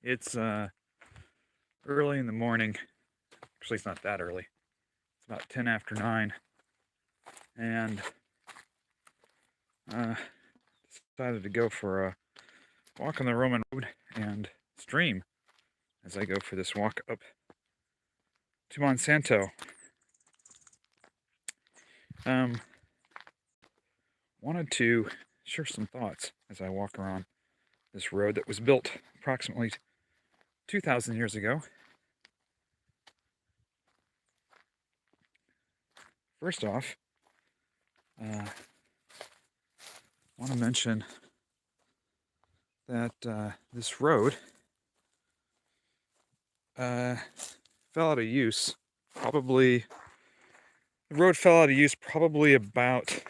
It's early in the morning. Actually, it's not that early. It's about 10 after 9. And uh, decided to go for a walk on the Roman road and stream as I go for this walk up to Monsanto. Wanted to share some thoughts as I walk around this road that was built approximately 2,000 years ago. First off, I want to mention that this road fell out of use. The road fell out of use probably about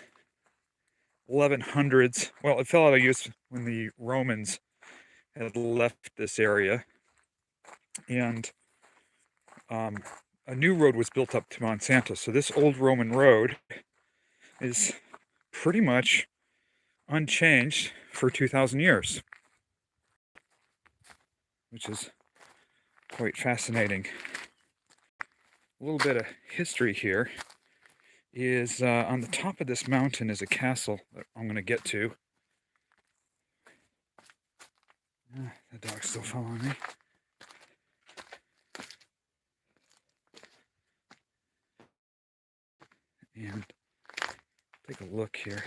1100s. Well, it fell out of use when the Romans had left this area, and a new road was built up to Monsanto. So this old Roman road is pretty much unchanged for 2,000 years, which is quite fascinating. A little bit of history here is on the top of this mountain is a castle that I'm going to get to. The dog's still following me. And take a look here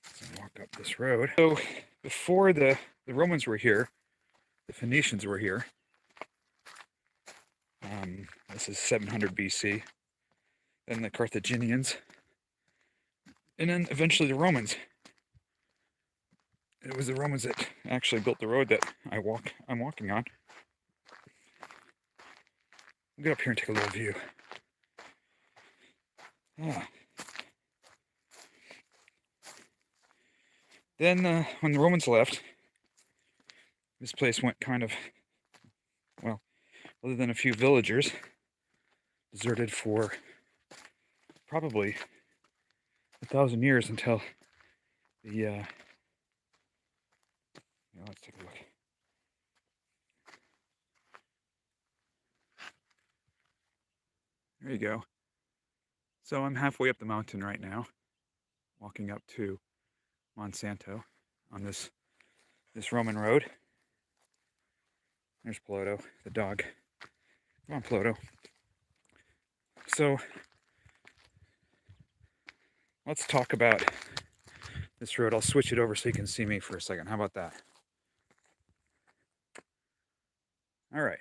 as I walk up this road. So before the Romans were here, the Phoenicians were here. This is 700 BC. Then the Carthaginians, and then eventually the Romans. It was the Romans that actually built the road that I'm walking on. I'll get up here and take a little view. Then when the Romans left, this place went kind of, well, other than a few villagers, deserted for probably 1,000 years until the, let's take a look. There you go. So I'm halfway up the mountain right now, walking up to Monsanto on this Roman road. There's Pluto, the dog. Come on, Pluto. So let's talk about this road. I'll switch it over so you can see me for a second. How about that? All right.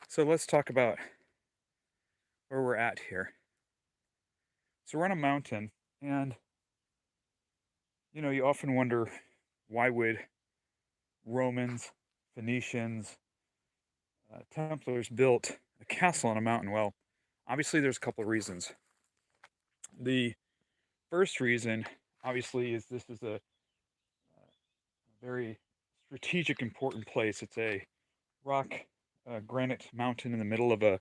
So let's talk about where we're at here. So we're on a mountain, and you often wonder, why would Romans, Phoenicians, Templars built a castle on a mountain? Well, obviously there's a couple of reasons. The first reason, obviously, is this is a very strategic, important place. It's a rock granite mountain in the middle of a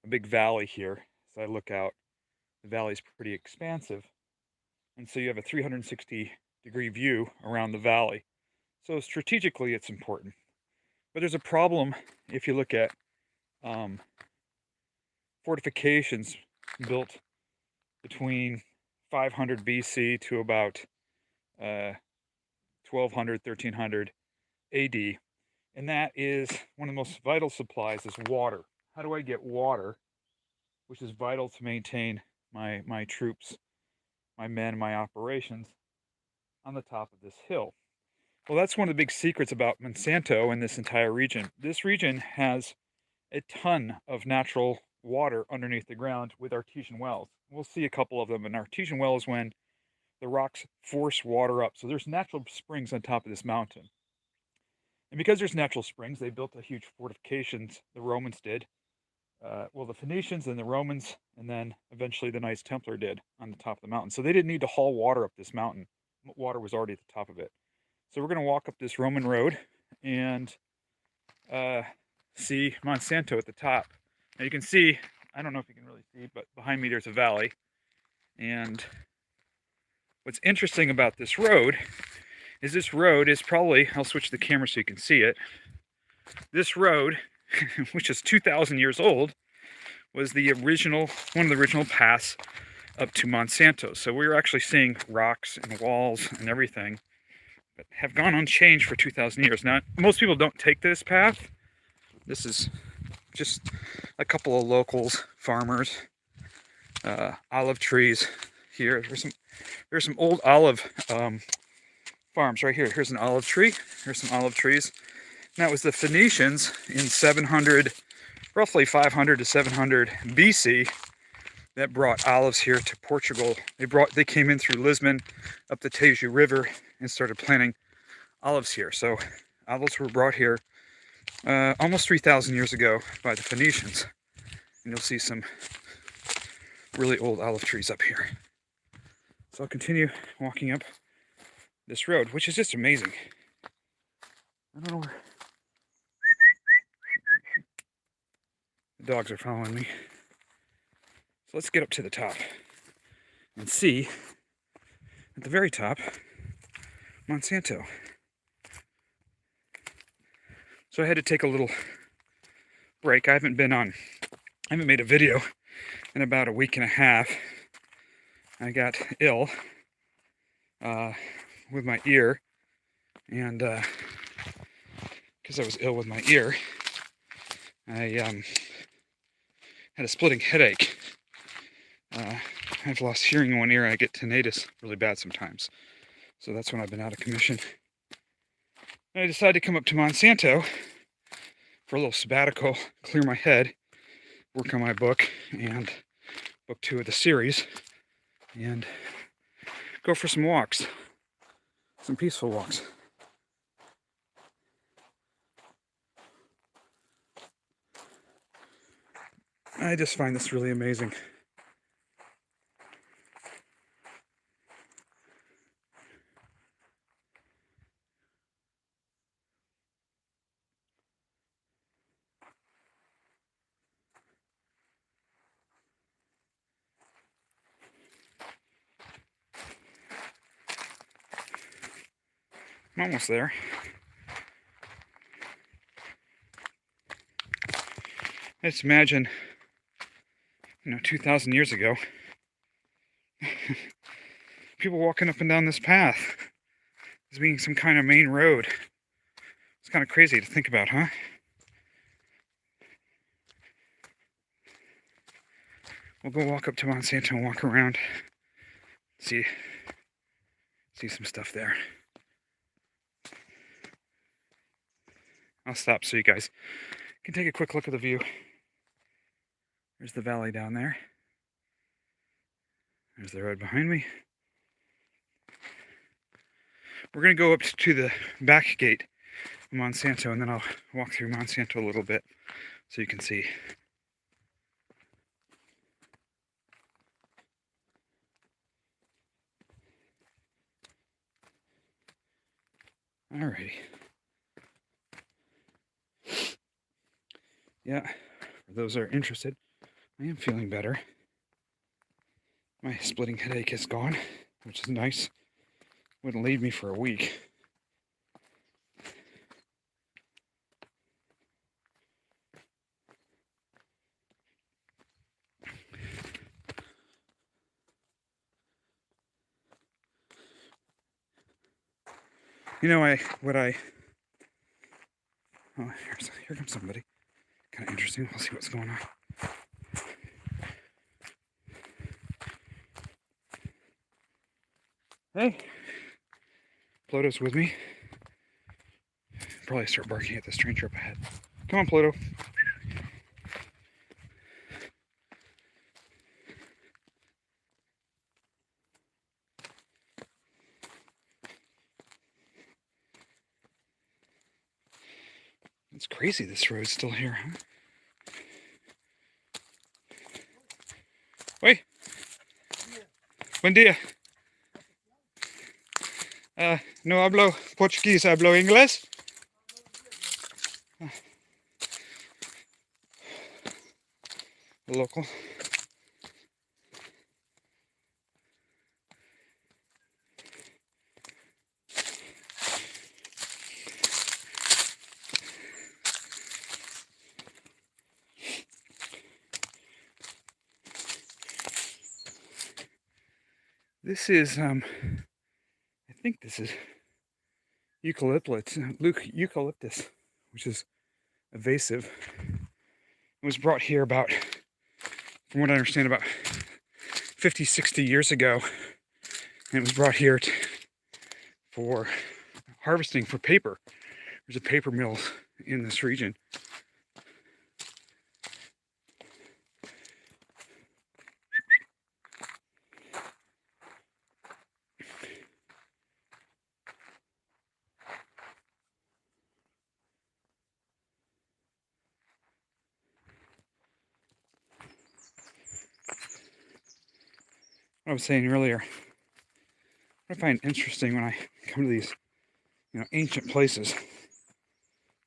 big valley here. As I look out, the valley's pretty expansive, and so you have a 360-degree view around the valley. So strategically, it's important. But there's a problem if you look at fortifications built between 500 BC to about 1200, 1300 AD. And that is one of the most vital supplies is water. How do I get water, which is vital to maintain my troops, my men, my operations on the top of this hill? Well, that's one of the big secrets about Monsanto and this entire region. This region has a ton of natural water underneath the ground with artesian wells. We'll see a couple of them. An artesian well is when the rocks force water up. So there's natural springs on top of this mountain. And because there's natural springs, they built a huge fortifications. The Romans did. The Phoenicians and the Romans, and then eventually the Knights Templar did on the top of the mountain. So they didn't need to haul water up this mountain. Water was already at the top of it. So we're going to walk up this Roman road and see Monsanto at the top. Now you can see, I don't know if you can really see, but behind me there's a valley. And what's interesting about this road is this road is probably, I'll switch the camera so you can see it. This road, which is 2,000 years old, was the original, one of the original paths up to Monsanto. So we were actually seeing rocks and walls and everything that have gone unchanged for 2,000 years. Now, most people don't take this path. This is just a couple of locals, farmers, olive trees here. There's some old olive farms right here. Here's an olive tree. Here's some olive trees. And that was the Phoenicians in 700, roughly 500 to 700 BC, that brought olives here to Portugal. They came in through Lisbon up the Tejo River and started planting olives here. So olives were brought here almost 3,000 years ago by the Phoenicians. And you'll see some really old olive trees up here. So I'll continue walking up this road, which is just amazing. I don't know where the dogs are following me. So let's get up to the top and see at the very top Monsanto. So I had to take a little break. I haven't made a video in about a week and a half. I got ill with my ear, and because I was ill with my ear, I had a splitting headache. I've lost hearing in one ear, and I get tinnitus really bad sometimes. So that's when I've been out of commission. And I decided to come up to Monsanto for a little sabbatical, clear my head, work on my book, and book 2 of the series, and go for some walks, some peaceful walks. I just find this really amazing. I'm almost there. Let's imagine, 2,000 years ago, people walking up and down this path as being some kind of main road. It's kind of crazy to think about, huh? We'll go walk up to Monsanto and walk around, see some stuff there. I'll stop so you guys can take a quick look at the view. There's the valley down there. There's the road behind me. We're going to go up to the back gate of Monsanto, and then I'll walk through Monsanto a little bit so you can see. Alrighty. Yeah, for those that are interested, I am feeling better. My splitting headache is gone, which is nice. Wouldn't leave me for a week. Oh, here comes somebody. Kind of interesting. We'll see what's going on. Hey, Pluto's with me. Probably start barking at the stranger up ahead. Come on, Pluto. It's crazy this road's still here, huh? Oi! Buen dia. No hablo Portuguese, hablo inglés. Local. This is, I think this is eucalyptus, which is invasive. It was brought here about, from what I understand, about 50, 60 years ago. And it was brought here for harvesting for paper. There's a paper mill in this region. What I was saying earlier, what I find interesting when I come to these, ancient places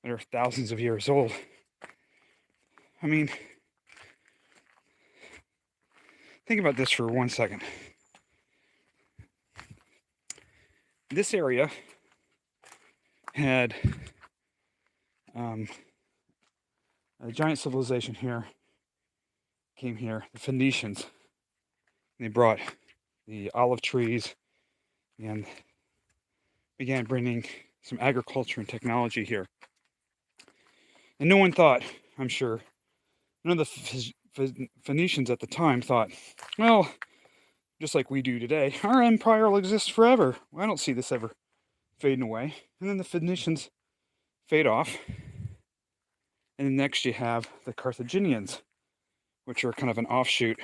that are thousands of years old. I mean, think about this for 1 second. This area had a giant civilization here, came here, the Phoenicians. And they brought the olive trees and began bringing some agriculture and technology here. And no one thought, I'm sure, none of the Phoenicians at the time thought, well, just like we do today, our empire will exist forever. Well, I don't see this ever fading away. And then the Phoenicians fade off. And then next you have the Carthaginians, which are kind of an offshoot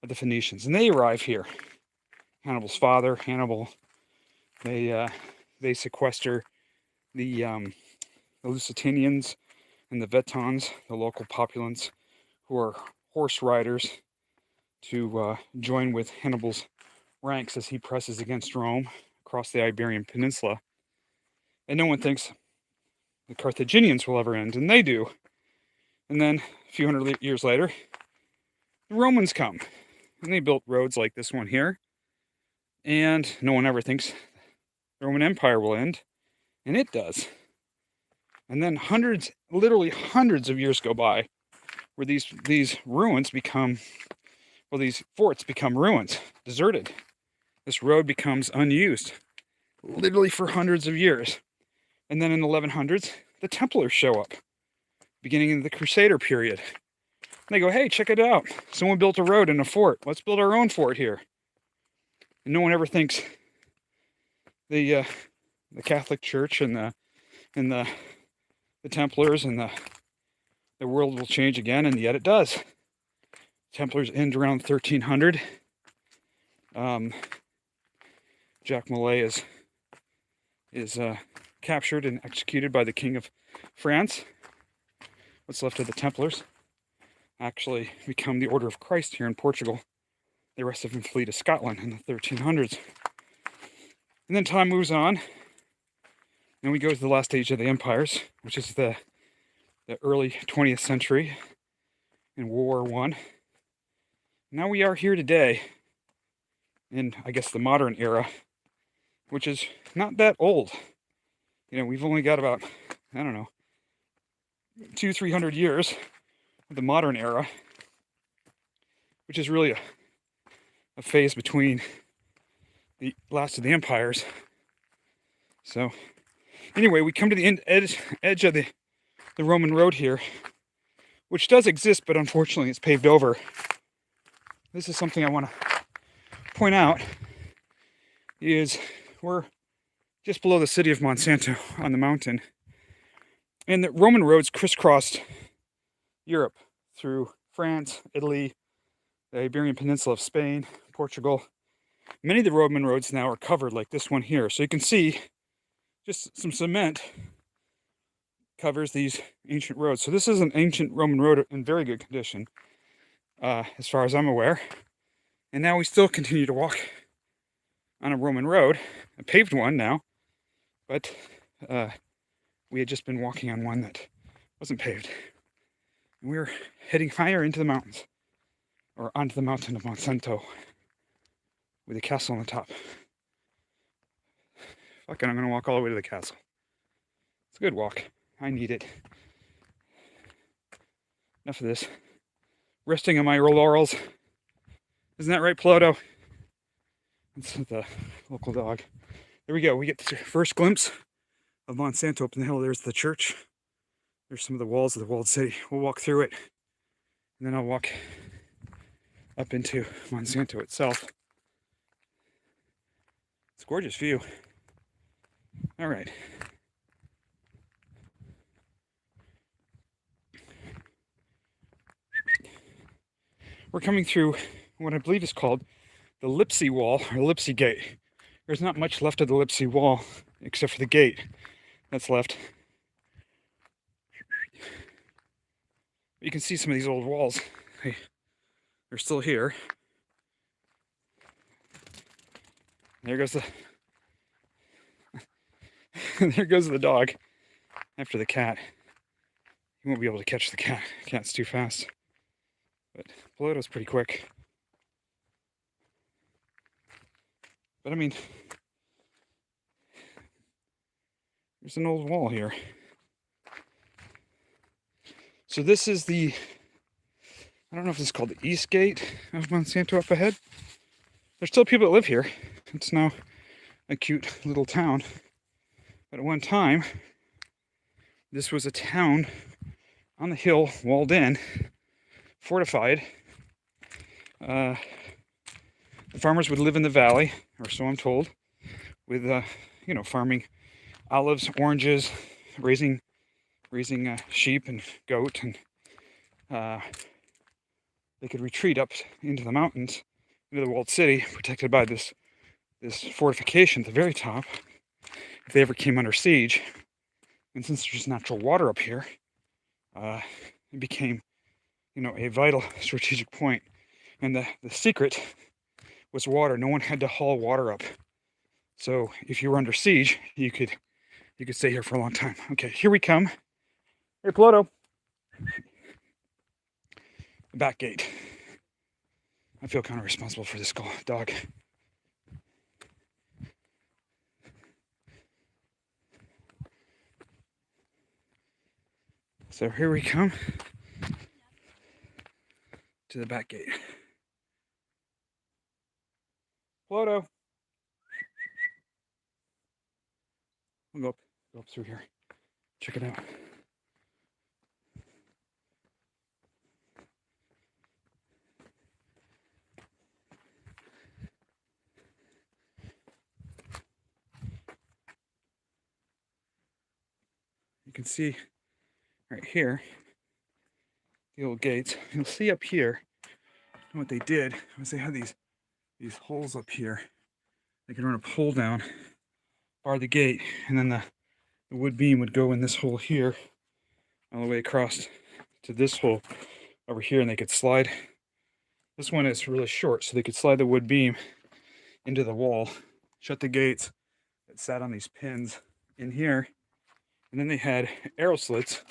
of the Phoenicians. And they arrive here. Hannibal's father, Hannibal, they sequester the Lusitanians and the Vetons, the local populace, who are horse riders, to join with Hannibal's ranks as he presses against Rome across the Iberian Peninsula. And no one thinks the Carthaginians will ever end, and they do. And then a few hundred years later, the Romans come, and they built roads like this one here. And no one ever thinks the Roman Empire will end, and it does. And then literally hundreds of years go by, where these ruins become, well, these forts become ruins, deserted. This road becomes unused, literally for hundreds of years. And then in the 1100s, the Templars show up, beginning of the Crusader period. And they go, hey, check it out. Someone built a road and a fort. Let's build our own fort here. And no one ever thinks the Catholic Church and the Templars and the world will change again, and yet it does. Templars end around 1300. Jacques Molay is captured and executed by the King of France. What's left of the Templars actually become the Order of Christ here in Portugal. The rest of them flee to Scotland in the 1300s. And then time moves on, and we go to the last stage of the empires, which is the early 20th century in World War I. Now we are here today in, I guess, the modern era, which is not that old. We've only got about, 200-300 years of the modern era, which is really a phase between the last of the empires. So anyway, we come to the edge of the Roman road here, which does exist, but unfortunately it's paved over. This is something I want to point out, is we're just below the city of Monsanto on the mountain. And the Roman roads crisscrossed Europe through France, Italy, the Iberian Peninsula of Spain, Portugal. Many of the Roman roads now are covered like this one here. So you can see just some cement covers these ancient roads. So this is an ancient Roman road in very good condition, as far as I'm aware. And now we still continue to walk on a Roman road, a paved one now, but we had just been walking on one that wasn't paved. And we were heading higher into the mountains, or onto the mountain of Monsanto, with a castle on the top. Fuck it, I'm gonna walk all the way to the castle. It's a good walk. I need it. Enough of this. Resting on my laurels. Isn't that right, Pluto? It's the local dog. There we go. We get the first glimpse of Monsanto up in the hill. There's the church. There's some of the walls of the walled city. We'll walk through it, and then I'll walk up into Monsanto itself. It's a gorgeous view. All right. We're coming through what I believe is called the Lipsy Wall, or Lipsy Gate. There's not much left of the Lipsy Wall, except for the gate that's left. You can see some of these old walls. They're still here. There goes the there goes the dog after the cat. He won't be able to catch the cat. The cat's too fast. But Peloto's pretty quick. But I mean, there's an old wall here. So this is the, I don't know if this is called the East Gate of Monsanto up ahead. There's still people that live here. It's now a cute little town. But at one time, this was a town on the hill, walled in, fortified. The farmers would live in the valley, or so I'm told, with farming olives, oranges, raising sheep and goat, and they could retreat up into the mountains, into the walled city, protected by this fortification at the very top, if they ever came under siege. And since there's natural water up here, it became, a vital strategic point. And the secret was water. No one had to haul water up. So if you were under siege, you could stay here for a long time. Okay, here we come. Hey, Pluto. The back gate. I feel kind of responsible for this dog. So here we come to the back gate. Pluto. We'll go up through here. Check it out. You can see right here the old gates. You'll see up here what they did was they had these holes up here. They could run a pole down, bar the gate, and then the wood beam would go in this hole here, all the way across to this hole over here, and they could slide. This one is really short, so they could slide the wood beam into the wall, shut the gates that sat on these pins in here, and then they had arrow slits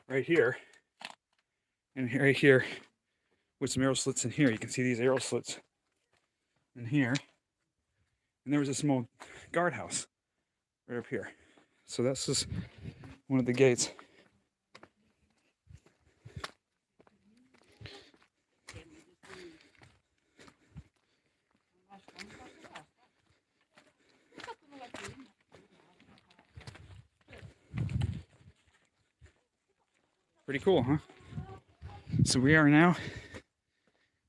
right here, and right here with some arrow slits in here. You can see these arrow slits in here, and there was a small guardhouse right up here. So this is one of the gates. Pretty cool, huh? So we are now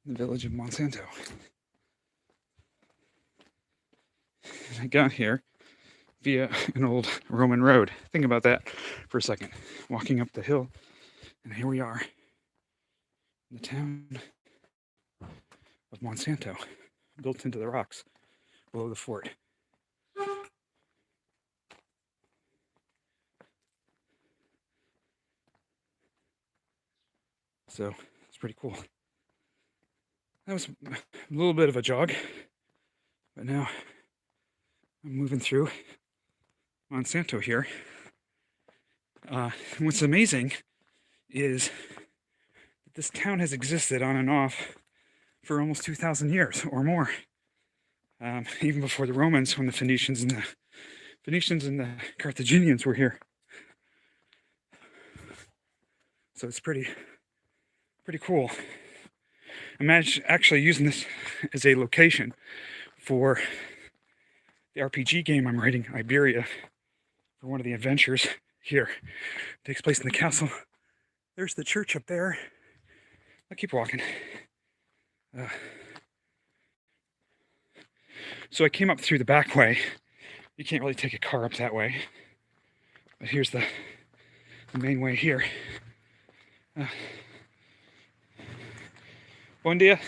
in the village of Monsanto. I got here via an old Roman road. Think about that for a second. Walking up the hill, and here we are in the town of Monsanto, built into the rocks below the fort. So it's pretty cool. That was a little bit of a jog, but now I'm moving through Monsanto here. What's amazing is that this town has existed on and off for almost 2,000 years or more. Even before the Romans, when the Phoenicians and the Carthaginians were here. So it's pretty cool. Imagine actually using this as a location for the RPG game I'm writing, Iberia, for one of the adventures here. It takes place in the castle. There's the church up there. I'll keep walking. So I came up through the back way. You can't really take a car up that way. But here's the main way here. Bom dia.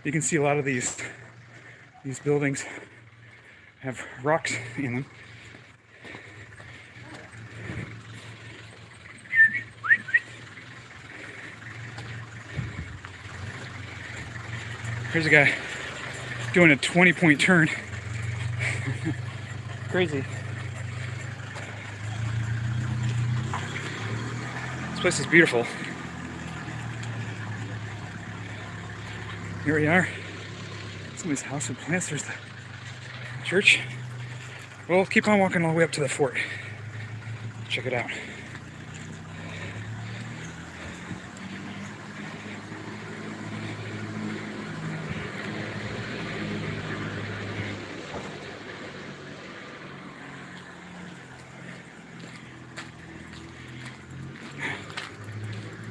You can see a lot of these buildings have rocks in them. Here's a guy doing a 20-point turn. Crazy. This place is beautiful. Here we are. Somebody's house with plants. There's the church. We'll keep on walking all the way up to the fort. Check it out.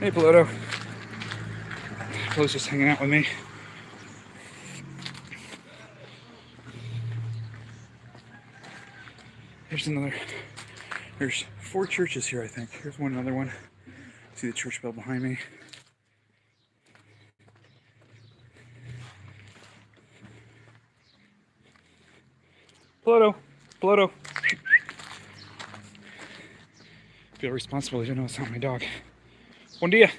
Hey, Pluto. Pluto's just hanging out with me. There's 4 churches here, I think. Here's another one. See the church bell behind me. Pluto. Feel responsible even though it's not my dog. Bom dia.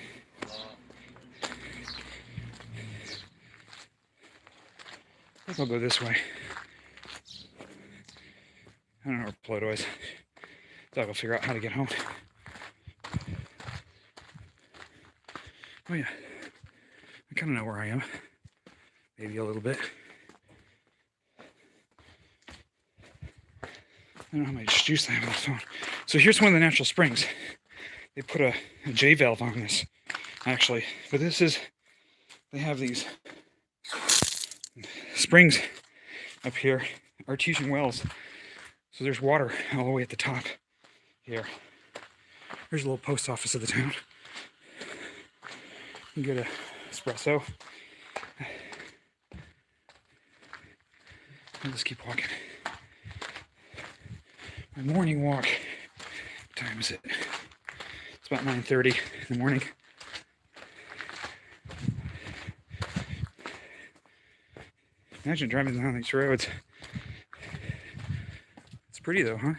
I think I'll go this way. I don't know where Pluto is. Dog will figure out how to get home. Oh yeah. I kind of know where I am. Maybe a little bit. I don't know how much juice I have on the phone. So here's one of the natural springs. They put a J valve on this, actually. But they have these springs up here, artesian wells. So there's water all the way at the top here. Here's a little post office of the town. You can get an espresso. I'll just keep walking. My morning walk. What time is it? It's about 9:30 in the morning. Imagine driving down these roads. It's pretty though, huh?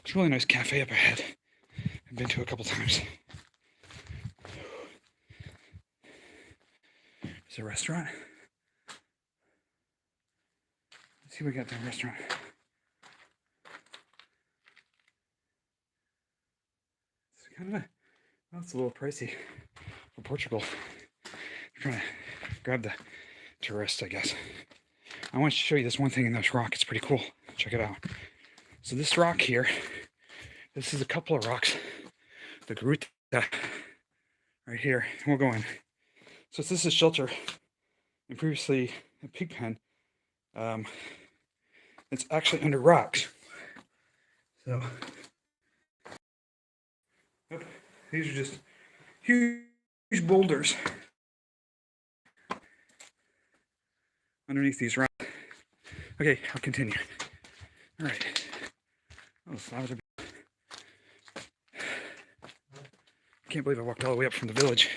It's a really nice cafe up ahead. I've been to a couple times. There's a restaurant. Let's see what we got at the restaurant. It's kind of it's a little pricey for Portugal. I'm trying to grab the tourist, I guess. I want to show you this one thing in this rock. It's pretty cool. Check it out. So this rock here, this is a couple of rocks. The Gruta right here. We'll go in. So this is shelter, and previously a pig pen. It's actually under rocks. So these are just huge boulders underneath these rocks. Okay, I'll continue. All right. Oh, flowers are. I can't believe I walked all the way up from the village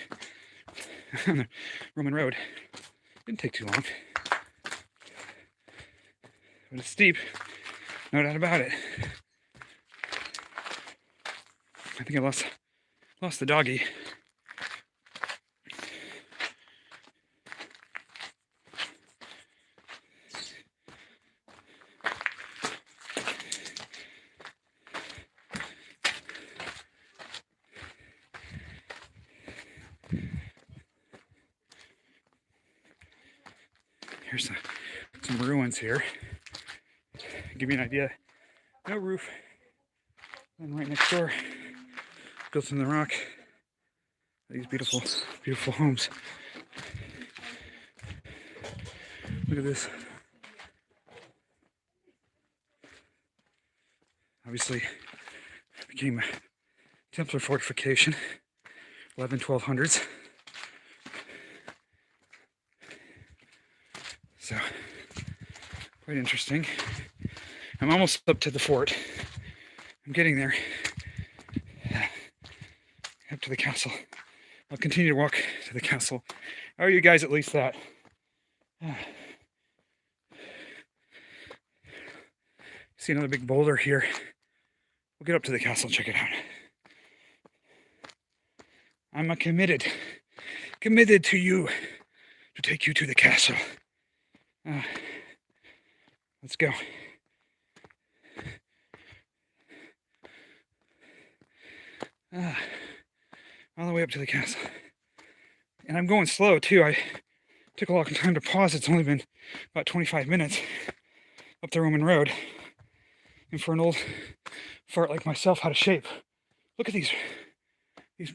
on the Roman road. Didn't take too long. But it's steep, no doubt about it. I think I lost the doggy. Here's some ruins here. give you an idea. No roof. And right next door, built in the rock, these beautiful, beautiful homes. Look at this. Obviously, it became a Templar fortification, 1200s. So, quite interesting. I'm almost up to the fort. I'm getting there. Up to the castle. I'll continue to walk to the castle. How are you guys at least that? See another big boulder here. We'll get up to the castle and check it out. I'm committed to you, to take you to the castle. Let's go. All the way up to the castle. And I'm going slow too. I took a long time to pause. It's only been about 25 minutes up the Roman road. And for an old fart like myself, out of shape. Look at these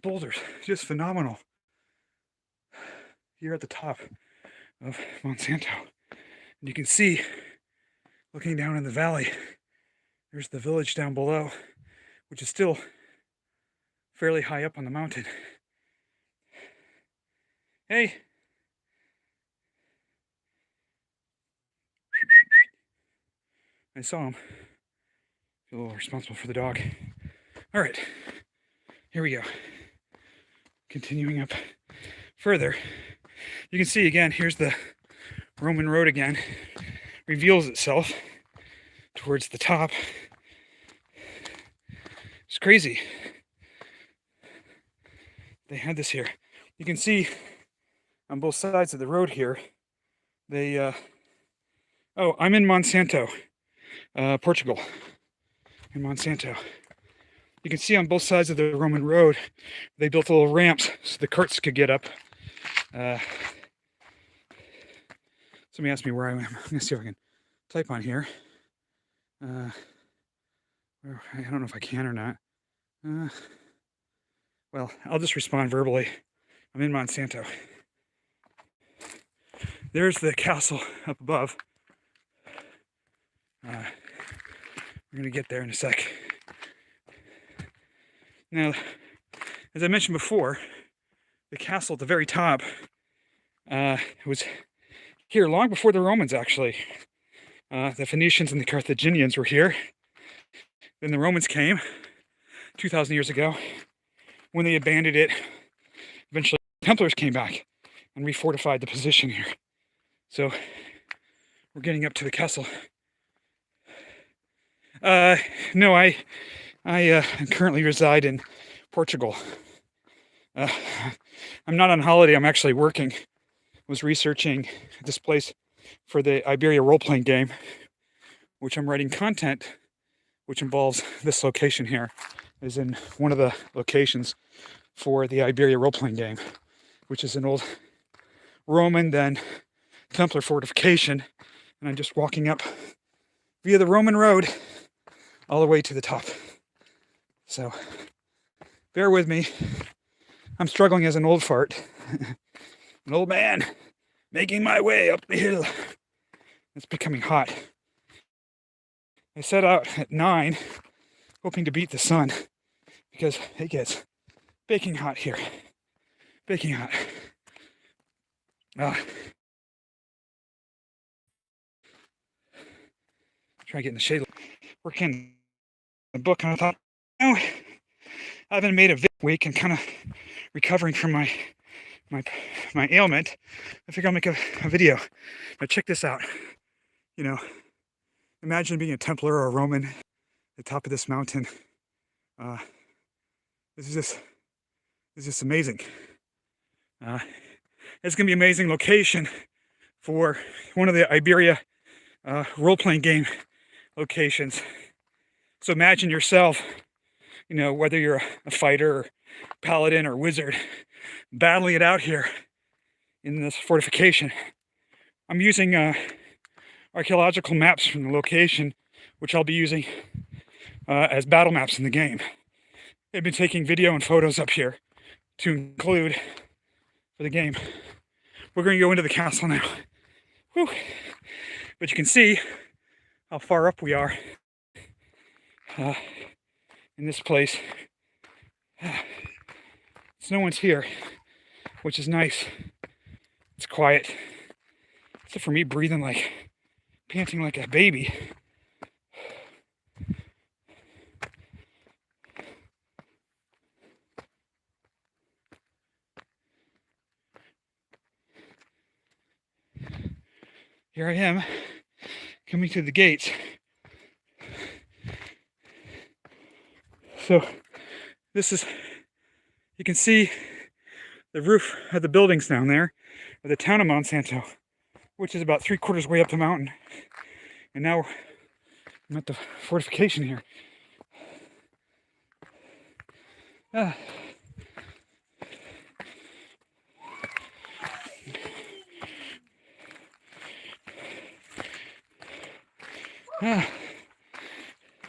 boulders, just phenomenal. Here at the top of Monsanto. And you can see, looking down in the valley, there's the village down below, which is still fairly high up on the mountain. Hey! I saw him. Feel a little responsible for the dog. All right, here we go. Continuing up further. You can see again, here's the Roman road again. Reveals itself towards the top. It's crazy. They had this here. You can see on both sides of the road here, they, oh, I'm in Monsanto, Portugal, in Monsanto. You can see on both sides of the Roman road, they built little ramps so the carts could get up. Somebody asked me where I am. I'm gonna see if I can type on here. I don't know if I can or not. Well, I'll just respond verbally. I'm in Monsanto. There's the castle up above. We're gonna get there in a sec. Now, as I mentioned before, the castle at the very top was here long before the Romans, actually. The Phoenicians and the Carthaginians were here. Then the Romans came 2,000 years ago. When they abandoned it, eventually the Templars came back and refortified the position here. So we're getting up to the castle. No, I currently reside in Portugal. I'm not on holiday, I'm actually working. I was researching this place for the Iberia role-playing game, which I'm writing content, which involves this location here, is in one of the locations for the Iberia role-playing game, which is an old Roman, then Templar fortification, and I'm just walking up via the Roman road all the way to the top. So, bear with me. I'm struggling as an old fart. An old man making my way up the hill. It's becoming hot. I set out at 9, hoping to beat the sun, because it gets baking hot here. Baking hot. Try to get in the shade. Working the book, and I thought, no, I haven't made a week and kind of recovering from my ailment. I figure I'll make a video. Now check this out. You know, imagine being a Templar or a Roman at the top of this mountain. This is just amazing. It's gonna be an amazing location for one of the Iberia role-playing game locations. So imagine yourself, you know, whether you're a fighter or paladin or wizard, battling it out here in this fortification. I'm using archaeological maps from the location which I'll be using as battle maps in the game. I've been taking video and photos up here to include for the game. We're going to go into the castle now. Whew. But you can see how far up we are in this place. So no one's here, which is nice. It's quiet, except for me breathing like, panting like a baby. Here I am, coming to the gates. So this is, you can see the roof of the buildings down there of the town of Monsanto, which is about 3/4 way up the mountain. And now I'm at the fortification here.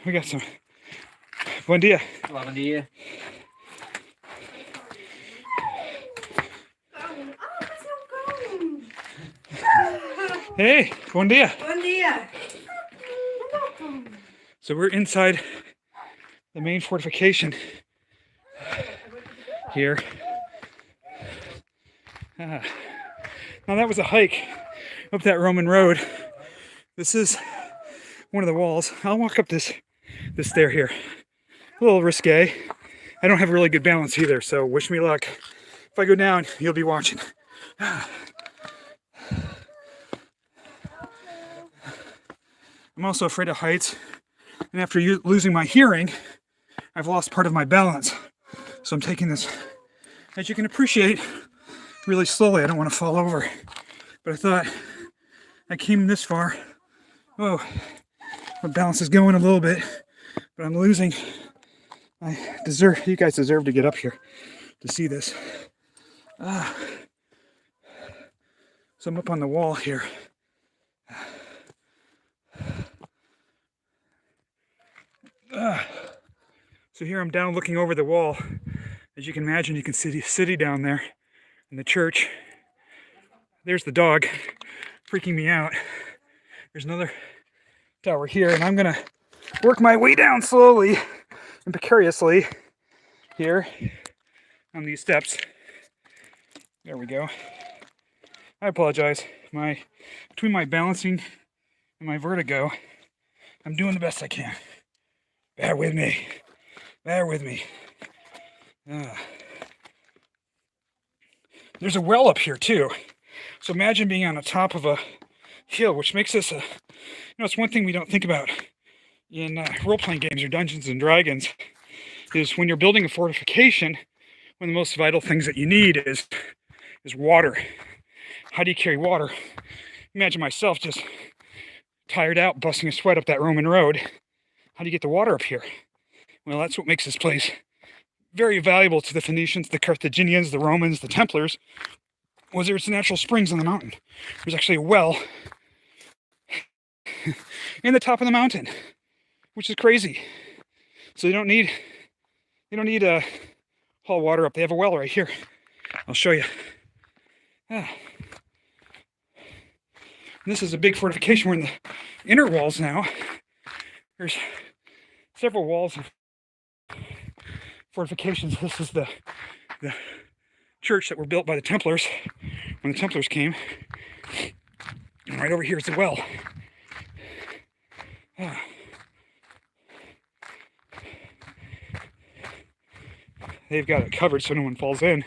We got some. Buen dia. Olá, bom dia. Hey, buen dia. Bom dia. So we're inside the main fortification here. Now that was a hike up that Roman road. This is one of the walls. I'll walk up this stair here. A little risque. I don't have really good balance either, so wish me luck. If I go down, you'll be watching. I'm also afraid of heights, and after losing my hearing, I've lost part of my balance. So I'm taking this, as you can appreciate, really slowly. I don't want to fall over, but I thought I came this far. Whoa, my balance is going a little bit, but I'm losing. You guys deserve to get up here to see this. So I'm up on the wall here. So here I'm down looking over the wall. As you can imagine, you can see the city down there and the church. There's the dog freaking me out. There's another tower here, and I'm gonna work my way down slowly and precariously here on these steps. There we go. I apologize. Between my balancing and my vertigo, I'm doing the best I can. Bear with me. Bear with me. There's a well up here too. So imagine being on the top of a hill, which makes this it's one thing we don't think about in role-playing games or Dungeons and Dragons, is when you're building a fortification, one of the most vital things that you need is water. How do you carry water? Imagine myself just tired out, busting a sweat up that Roman road. How do you get the water up here? Well, that's what makes this place very valuable to the Phoenicians, the Carthaginians, the Romans, the Templars, was there's natural springs on the mountain. There's actually a well in the top of the mountain, which is crazy. So they don't need haul water up. They have a well right here. I'll show you. This is a big fortification. We're in the inner walls now. There's several walls of fortifications. This is the church that were built by the Templars when the Templars came. And right over here is the well. They've got it covered so no one falls in.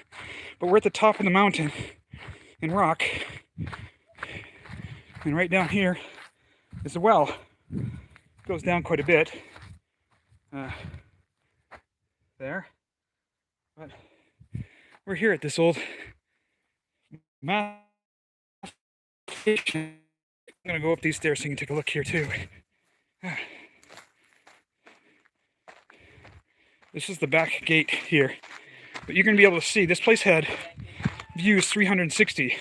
But we're at the top of the mountain in rock. And right down here is the well. It goes down quite a bit. There. But we're here at this old mountain. I'm going to go up these stairs so you can take a look here too. This is the back gate here. But you're going to be able to see this place had views 360.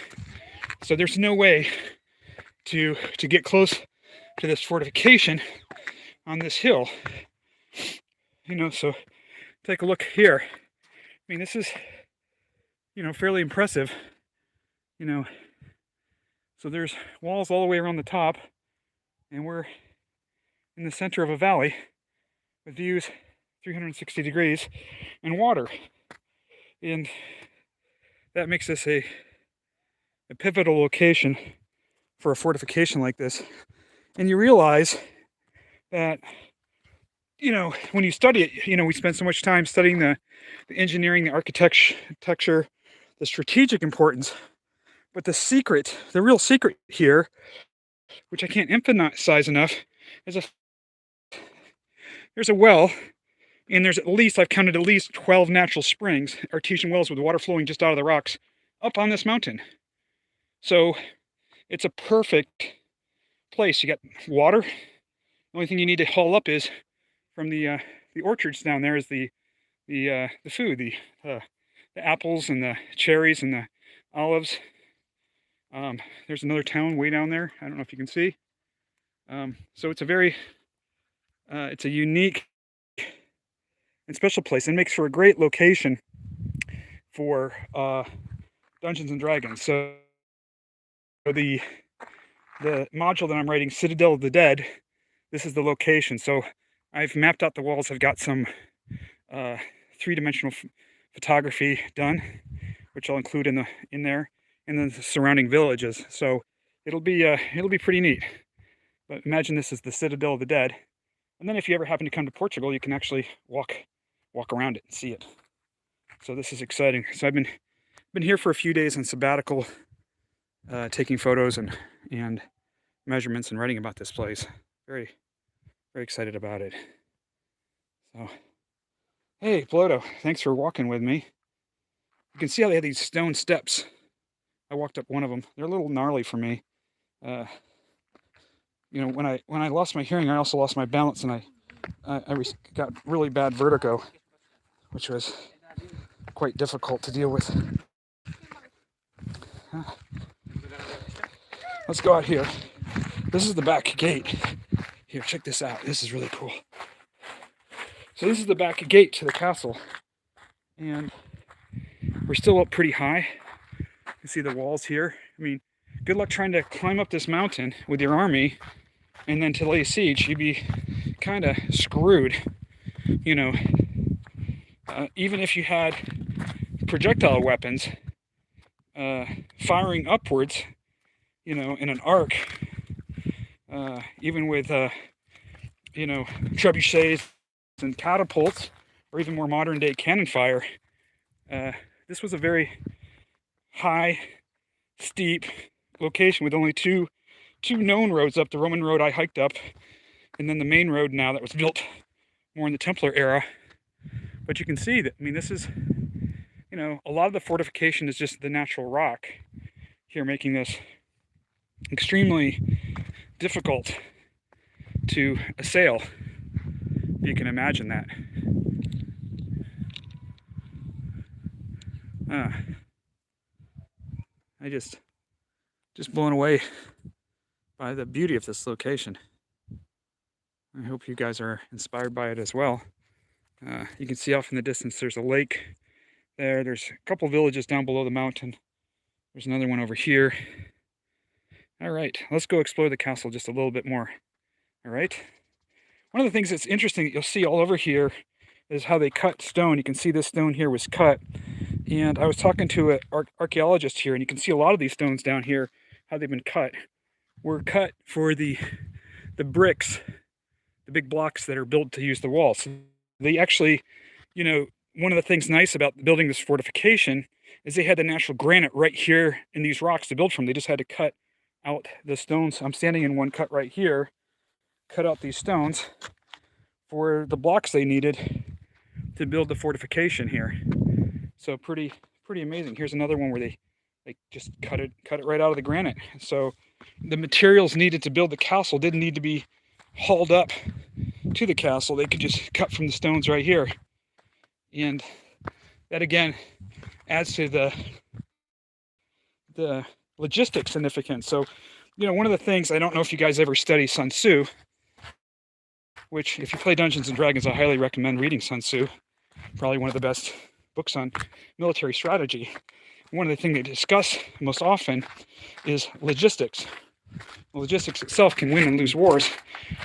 So there's no way to get close to this fortification on this hill. So take a look here. I mean, this is, fairly impressive. So there's walls all the way around the top, and we're in the center of a valley with views 360 degrees and water. And that makes this a pivotal location for a fortification like this. And you realize that, when you study it, we spend so much time studying the engineering, the architecture, the strategic importance. But the real secret here, which I can't emphasize enough, is there's a well, and I've counted at least 12 natural springs, artesian wells with water flowing just out of the rocks, up on this mountain. So it's a perfect place. You got water. The only thing you need to haul up is from the orchards down there is the food, the apples and the cherries and the olives. There's another town way down there. I don't know if you can see. So it's it's a unique and special place, and makes for a great location for Dungeons and Dragons. So the module that I'm writing, Citadel of the Dead, this is the location. So I've mapped out the walls. I've got some three-dimensional photography done, which I'll include in there, and then the surrounding villages. So it'll be pretty neat. But imagine this is the Citadel of the Dead, and then if you ever happen to come to Portugal, you can actually walk around it and see it. So this is exciting. So I've been here for a few days on sabbatical, taking photos and measurements and writing about this place. Very, very excited about it. So, hey, Blodo, thanks for walking with me. You can see how they have these stone steps. I walked up one of them. They're a little gnarly for me. When I lost my hearing, I also lost my balance, and I got really bad vertigo, which was quite difficult to deal with. Let's go out here. This is the back gate. Here, check this out. This is really cool. So this is the back gate to the castle, and we're still up pretty high. You can see the walls here. I mean, good luck trying to climb up this mountain with your army, and then to lay siege. You'd be kind of screwed. Even if you had projectile weapons firing upwards, in an arc, even with trebuchets and catapults, or even more modern day cannon fire. This was a very high, steep location with only two known roads up. The Roman road I hiked up, and then the main road now that was built more in the Templar era. But you can see that, this is, a lot of the fortification is just the natural rock here, making this extremely difficult to assail, if you can imagine that. I just blown away by the beauty of this location. I hope you guys are inspired by it as well. You can see off in the distance there's a lake there. There's a couple villages down below the mountain. There's another one over here. All right, let's go explore the castle just a little bit more. All right. One of the things that's interesting that you'll see all over here is how they cut stone. You can see this stone here was cut. And I was talking to an archaeologist here, and you can see a lot of these stones down here, how they've been cut. Were cut for the bricks, the big blocks that are built to use the walls. So they actually, one of the things nice about building this fortification is they had the natural granite right here in these rocks to build from. They just had to cut out the stones. I'm standing in one cut right here, cut out these stones for the blocks they needed to build the fortification here. So pretty amazing. Here's another one where they just cut it right out of the granite. So the materials needed to build the castle didn't need to be hauled up to the castle. They could just cut from the stones right here. And that again adds to the logistic significance. So, one of the things, I don't know if you guys ever study Sun Tzu, which if you play Dungeons and Dragons, I highly recommend reading Sun Tzu. Probably one of the best books on military strategy. One of the things they discuss most often is logistics. Logistics itself can win and lose wars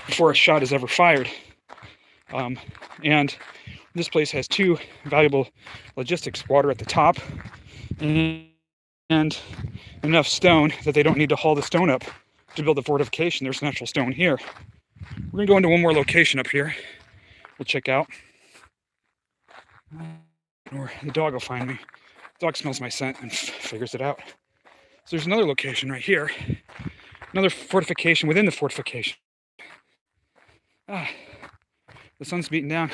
before a shot is ever fired. And this place has two valuable logistics: water at the top and enough stone that they don't need to haul the stone up to build the fortification. There's natural stone here. We're gonna go into one more location up here. We'll check out. Or the dog will find me. The dog smells my scent and figures it out. So there's another location right here. Another fortification within the fortification. The sun's beating down.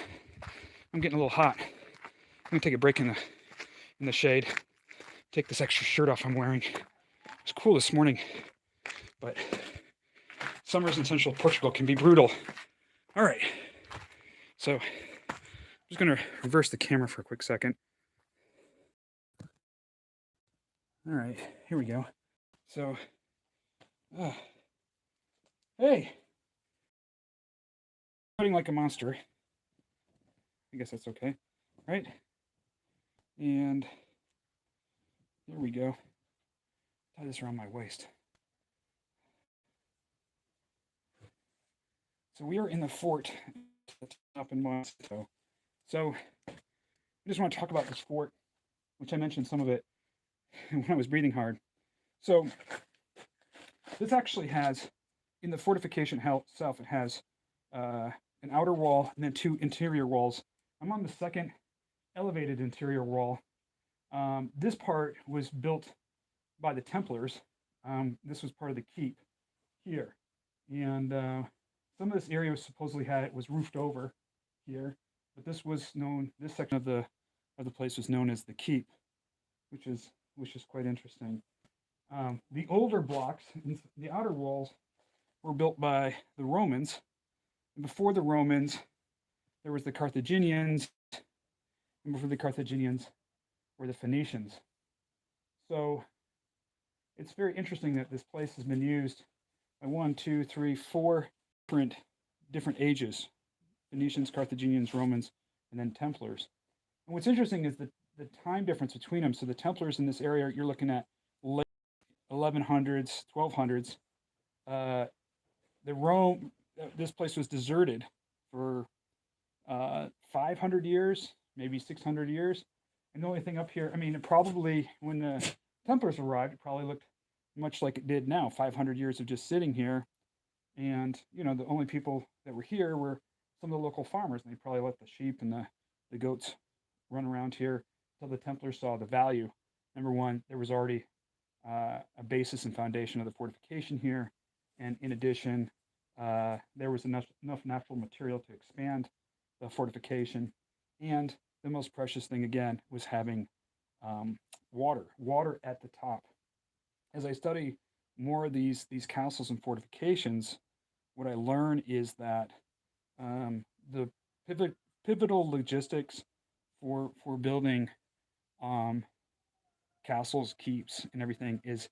I'm getting a little hot. I'm gonna take a break in the shade. Take this extra shirt off I'm wearing. It's cool this morning, but summers in central Portugal can be brutal. All right, so I'm just gonna reverse the camera for a quick second. All right, here we go. So, hey, fighting like a monster. I guess that's okay, right? And there we go. Tie this around my waist. So we are in the fort up in Monsanto. So I just want to talk about this fort, which I mentioned some of it when I was breathing hard. So this actually has, in the fortification itself, it has an outer wall and then two interior walls. I'm on the second elevated interior wall. This part was built by the Templars. This was part of the keep here. And some of this area was supposedly was roofed over here, but this section of the place was known as the keep, which is quite interesting. The older blocks, the outer walls, were built by the Romans. And before the Romans, there was the Carthaginians, and before the Carthaginians were the Phoenicians. So it's very interesting that this place has been used by 1, 2, 3, 4 different ages: Phoenicians, Carthaginians, Romans, and then Templars. And what's interesting is the time difference between them. So the Templars in this area, you're looking at late 1100s, 1200s. This place was deserted for 500 years, maybe 600 years. And the only thing up here, I mean, probably when the Templars arrived, it probably looked much like it did now, 500 years of just sitting here. And, the only people that were here were some of the local farmers, and they probably let the sheep and the goats run around here until the Templars saw the value. Number one, there was already a basis and foundation of the fortification here. And in addition, there was enough natural material to expand the fortification. And the most precious thing, again, was having water at the top. As I study more of these castles and fortifications, what I learn is that the pivotal logistics for building castles, keeps, and everything is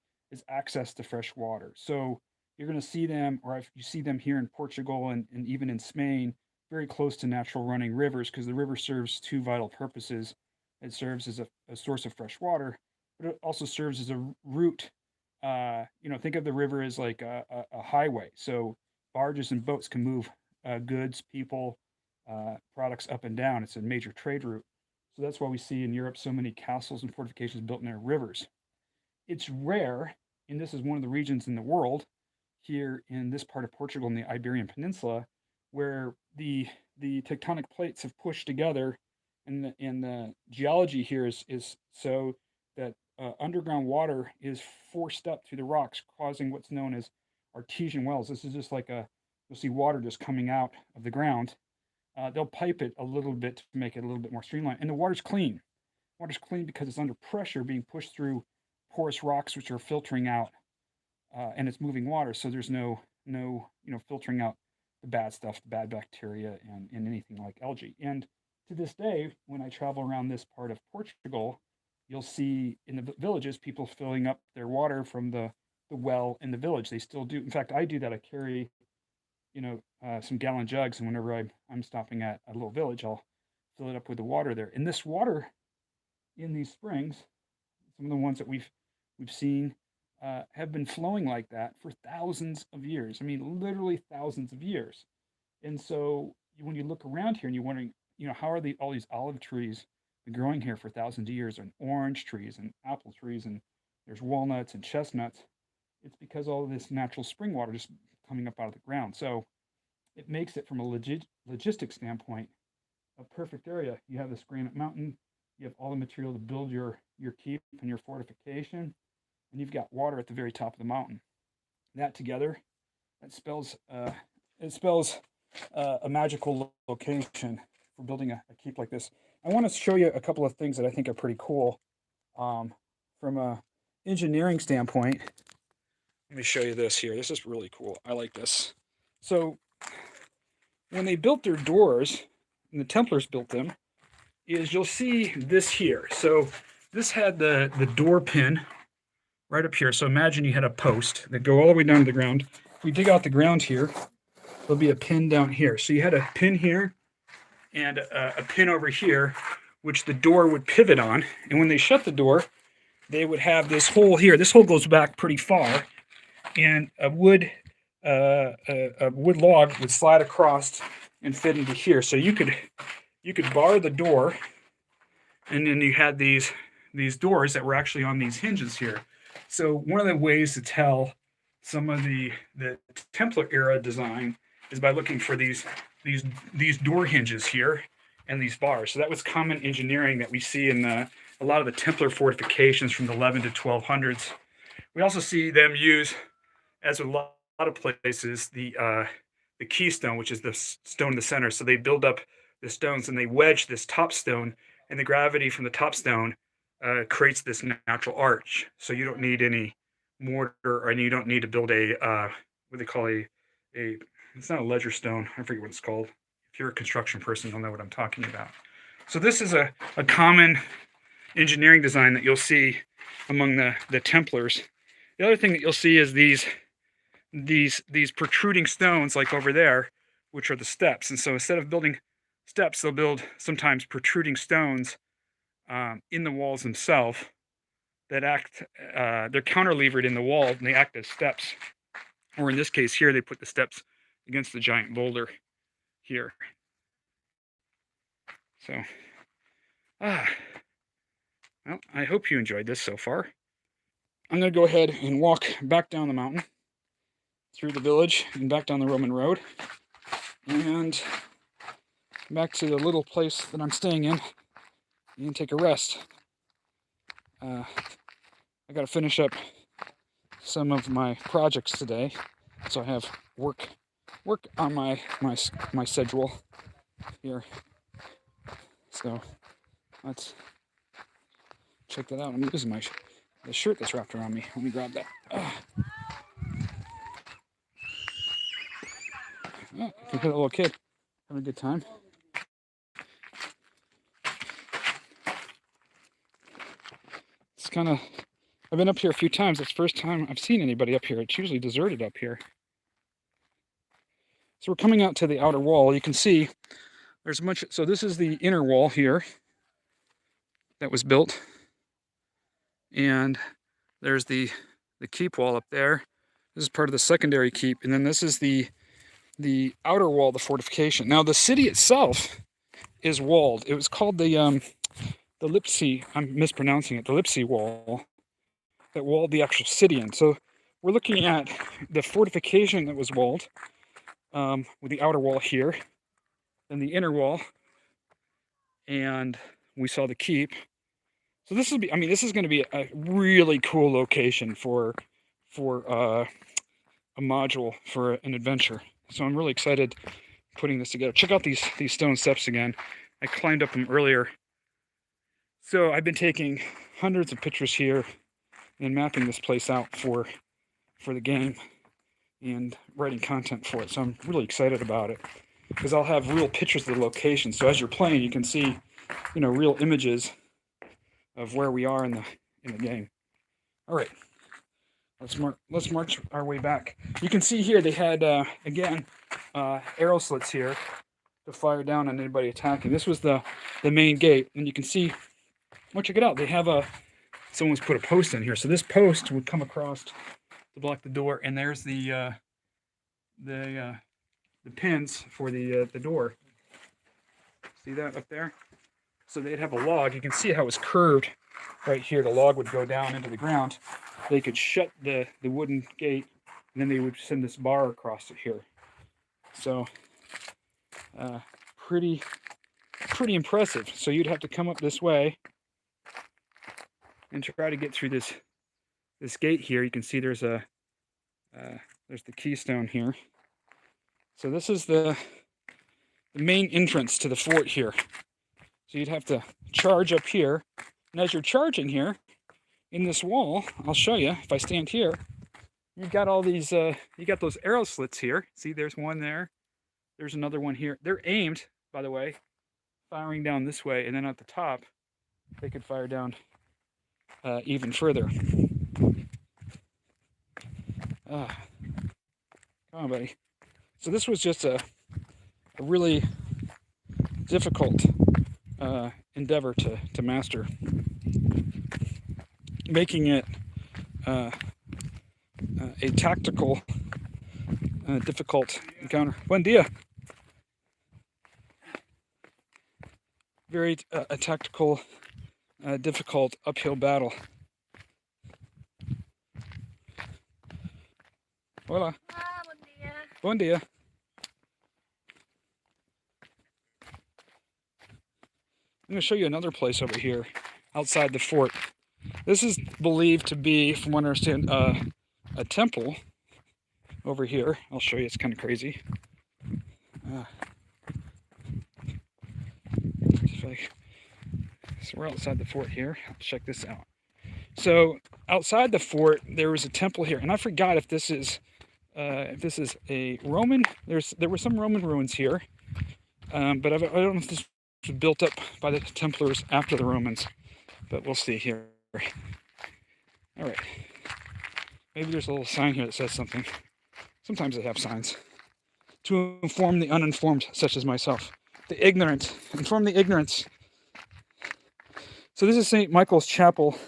access to fresh water. So you're going to see them, or if you see them here in Portugal and even in Spain, very close to natural running rivers, because the river serves two vital purposes. It serves as a source of fresh water, but it also serves as a route. Think of the river as like a highway. So barges and boats can move goods, people, products up and down. It's a major trade route. So that's why we see in Europe so many castles and fortifications built near rivers. It's rare, and this is one of the regions in the world, here in this part of Portugal in the Iberian Peninsula, where the tectonic plates have pushed together, and the geology here is so that underground water is forced up through the rocks, causing what's known as artesian wells. This is just like you'll see water just coming out of the ground. They'll pipe it a little bit to make it a little bit more streamlined, and the water's clean. Water's clean because it's under pressure, being pushed through porous rocks, which are filtering out, and it's moving water. So there's no filtering out the bad stuff, the bad bacteria, and anything like algae. And to this day, when I travel around this part of Portugal, you'll see in the villages people filling up their water from the well in the village. They still do. In fact, I do that. I carry some gallon jugs, and whenever I'm stopping at a little village, I'll fill it up with the water there. And this water in these springs, some of the ones that we've seen, have been flowing like that for thousands of years. I mean, literally thousands of years. And so when you look around here and you're wondering, how are all these olive trees been growing here for thousands of years, and orange trees and apple trees, and there's walnuts and chestnuts. It's because all of this natural spring water just coming up out of the ground. So it makes it, from a logistic standpoint, a perfect area. You have this granite mountain, you have all the material to build your keep and your fortification, and you've got water at the very top of the mountain. That together, that spells a magical location for building a keep like this. I want to show you a couple of things that I think are pretty cool from a engineering standpoint. Let me show you this here. This is really cool. I like this. So when they built their doors, and the Templars built them, is you'll see this here. So this had the door pin right up here. So imagine you had a post that go all the way down to the ground. If we dig out the ground here, there'll be a pin down here. So you had a pin here and a pin over here, which the door would pivot on. And when they shut the door, they would have this hole here. This hole goes back pretty far, and a wood log would slide across and fit into here. So you could bar the door, and then you had these doors that were actually on these hinges here. So one of the ways to tell some of the Templar era design is by looking for these door hinges here and these bars. So that was common engineering that we see in a lot of the Templar fortifications from the 11 to 1200s. We also see them use, as a lot of places, the keystone, which is the stone in the center. So they build up the stones and they wedge this top stone, and the gravity from the top stone creates this natural arch. So you don't need any mortar, and you don't need to build what they call a it's not a ledger stone. I forget what it's called. If you're a construction person, you'll know what I'm talking about. So this is a common engineering design that you'll see among the Templars. The other thing that you'll see is these protruding stones, like over there, which are the steps. And so instead of building steps, they'll build sometimes protruding stones in the walls themselves that act, they're counterlevered in the wall, and they act as steps. Or in this case here, they put the steps against the giant boulder here. So, well, I hope you enjoyed this so far. I'm going to go ahead and walk back down the mountain, through the village, and back down the Roman road, and back to the little place that I'm staying in, and take a rest. I got to finish up some of my projects today, so I have work on my schedule here. So let's check that out. I'm losing the shirt that's wrapped around me. Let me grab that. Oh, I can hear the little kid having a good time. It's kind of, I've been up here a few times. It's the first time I've seen anybody up here. It's usually deserted up here. So we're coming out to the outer wall. You can see there's much. So this is the inner wall here that was built, and there's the keep wall up there. This is part of the secondary keep, and then this is the outer wall, the fortification. Now the city itself is walled. It was called the Lipsi. I'm mispronouncing it. The Lipsi wall that walled the actual city in. So we're looking at the fortification that was walled, with the outer wall here, then the inner wall, and we saw the keep. So this is going to be a really cool location for a module for an adventure. So I'm really excited putting this together. Check out these stone steps again. I climbed up them earlier. So I've been taking hundreds of pictures here and mapping this place out for the game and writing content for it. So I'm really excited about it, because I'll have real pictures of the location. So as you're playing, you can see, real images of where we are in the game. All right, Let's march our way back. You can see here they had again arrow slits here to fire down on anybody attacking. This was the main gate, and you can see. Well, check it out. They have someone's put a post in here, so this post would come across to block the door, and there's the pins for the door. See that up there? So they'd have a log. You can see how it's curved right here. The log would go down into the ground. They could shut the wooden gate, and then they would send this bar across it here. So pretty impressive. So you'd have to come up this way and try to get through this gate here. You can see there's the keystone here. So this is the main entrance to the fort here. So you'd have to charge up here, and as you're charging here in this wall, I'll show you. If I stand here, you've got all these. You got those arrow slits here. See, there's one there. There's another one here. They're aimed, by the way, firing down this way, and then at the top, they could fire down even further. Come on, buddy. So this was just a really difficult endeavor to master, making it a tactical, difficult encounter. Buen dia. Very a tactical, difficult uphill battle. Hola. Ah, buen día. Buen dia. I'm going to show you another place over here outside the fort. This is believed to be, from what I understand, a temple over here. I'll show you. It's kind of crazy. So we're outside the fort here. Check this out. So outside the fort, there was a temple here, and I forgot if this is a Roman. There were some Roman ruins here, but I don't know if this was built up by the Templars after the Romans, but we'll see here. All right. Maybe there's a little sign here that says something. Sometimes they have signs. To inform the uninformed, such as myself. The ignorant. Inform the ignorance. So this is St. Michael's Chapel.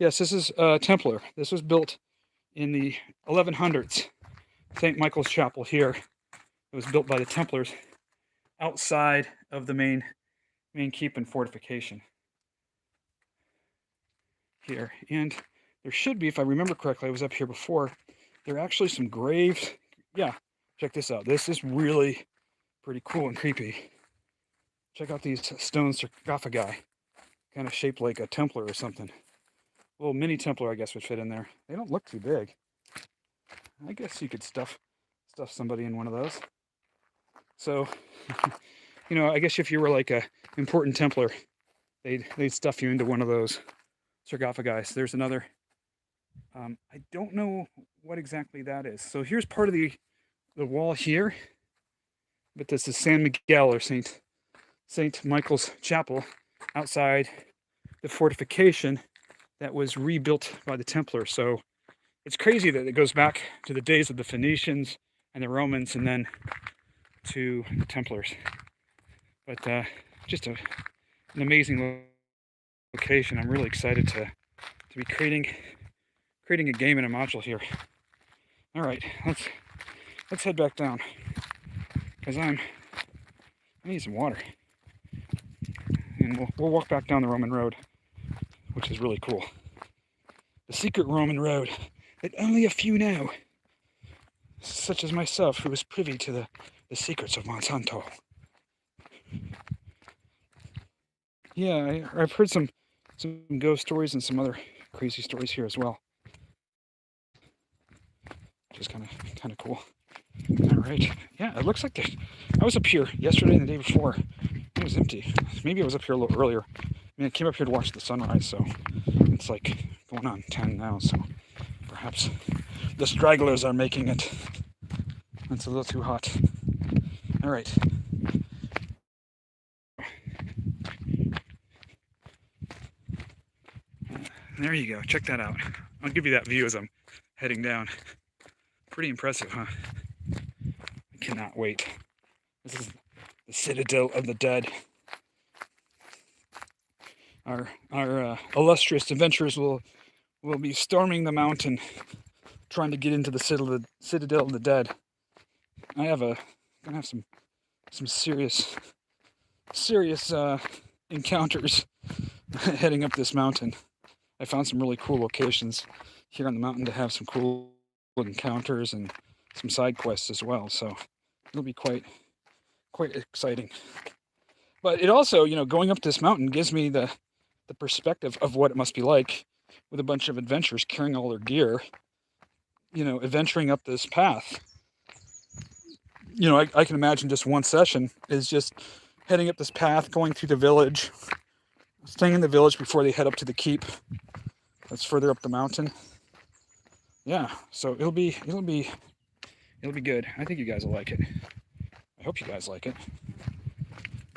Yes, this is Templar. This was built in the 1100s. St. Michael's Chapel here. It was built by the Templars outside of the main keep and fortification here. And there should be, if I remember correctly, I was up here before, there are actually some graves. Yeah, check this out. This is really pretty cool and creepy. Check out these stone sarcophagi, kind of shaped like a Templar or something. A little mini Templar, I guess, would fit in there. They don't look too big. I guess you could stuff somebody in one of those. So, you know, I guess if you were like a important Templar, they'd stuff you into one of those sarcophagi. There's another. I don't know what exactly that is. So here's part of the wall here, but this is San Miguel or Saint Michael's Chapel outside the fortification that was rebuilt by the Templars. So it's crazy that it goes back to the days of the Phoenicians and the Romans, and then to the Templars. But just an amazing location. I'm really excited to be creating a game in a module here. All right, let's head back down, because I need some water, and we'll walk back down the Roman road, which is really cool. The secret Roman road that only a few know, such as myself, who is privy to the secrets of Monsanto. Yeah, I've heard some ghost stories and some other crazy stories here as well, which is kind of cool. All right, yeah, it looks like I was up here yesterday and the day before. It was empty. Maybe I was up here a little earlier. I mean, I came up here to watch the sunrise, so it's like going on 10 now, so perhaps the stragglers are making it. It's a little too hot. All right. There you go. Check that out. I'll give you that view as I'm heading down. Pretty impressive, huh? I cannot wait. This is the Citadel of the Dead. Our illustrious adventurers will be storming the mountain, trying to get into the Citadel of the Dead. Gonna have some serious encounters heading up this mountain. I found some really cool locations here on the mountain to have some cool encounters and some side quests as well. So it'll be quite exciting. But it also, going up this mountain gives me the perspective of what it must be like with a bunch of adventurers carrying all their gear, adventuring up this path. I can imagine just one session is just heading up this path, going through the village, staying in the village before they head up to the keep that's further up the mountain. Yeah, so it'll be good. I think you guys will like it. I hope you guys like it.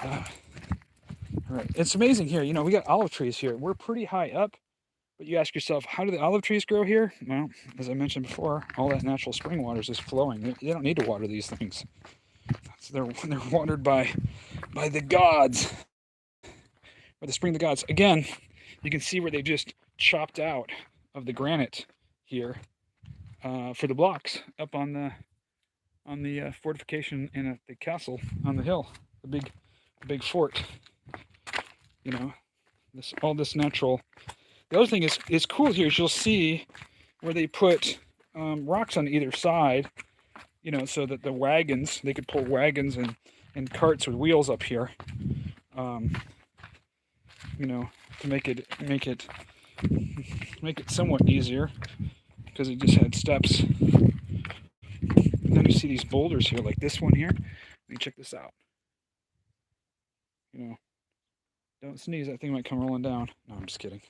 All right, it's amazing here. We got olive trees here. We're pretty high up, but you ask yourself, how do the olive trees grow here? Well, as I mentioned before, all that natural spring water is just flowing. You don't need to water these things. So they're watered by the gods, by the spring of the gods. Again, you can see where they just chopped out of the granite here for the blocks up on the fortification and at the castle on the hill, the big fort. All this natural. The other thing is cool here is you'll see where they put rocks on either side, so that they could pull wagons and carts with wheels up here, to make it somewhat easier, because it just had steps. And then you see these boulders here, like this one here. Let me check this out. Don't sneeze, that thing might come rolling down. No, I'm just kidding.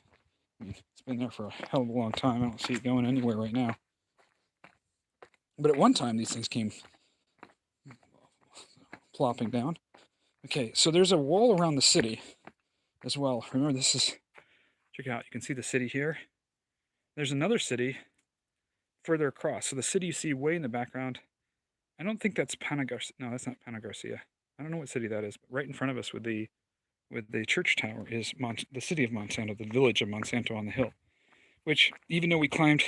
It's been there for a hell of a long time. I don't see it going anywhere right now. But at one time, these things came plopping down. Okay, so there's a wall around the city as well. Remember, check out, you can see the city here. There's another city further across. So the city you see way in the background, I don't think that's Pana Garcia. No, that's not Pana Garcia. I don't know what city that is, but right in front of us with the church tower is the city of Monsanto, the village of Monsanto on the hill, which even though we climbed,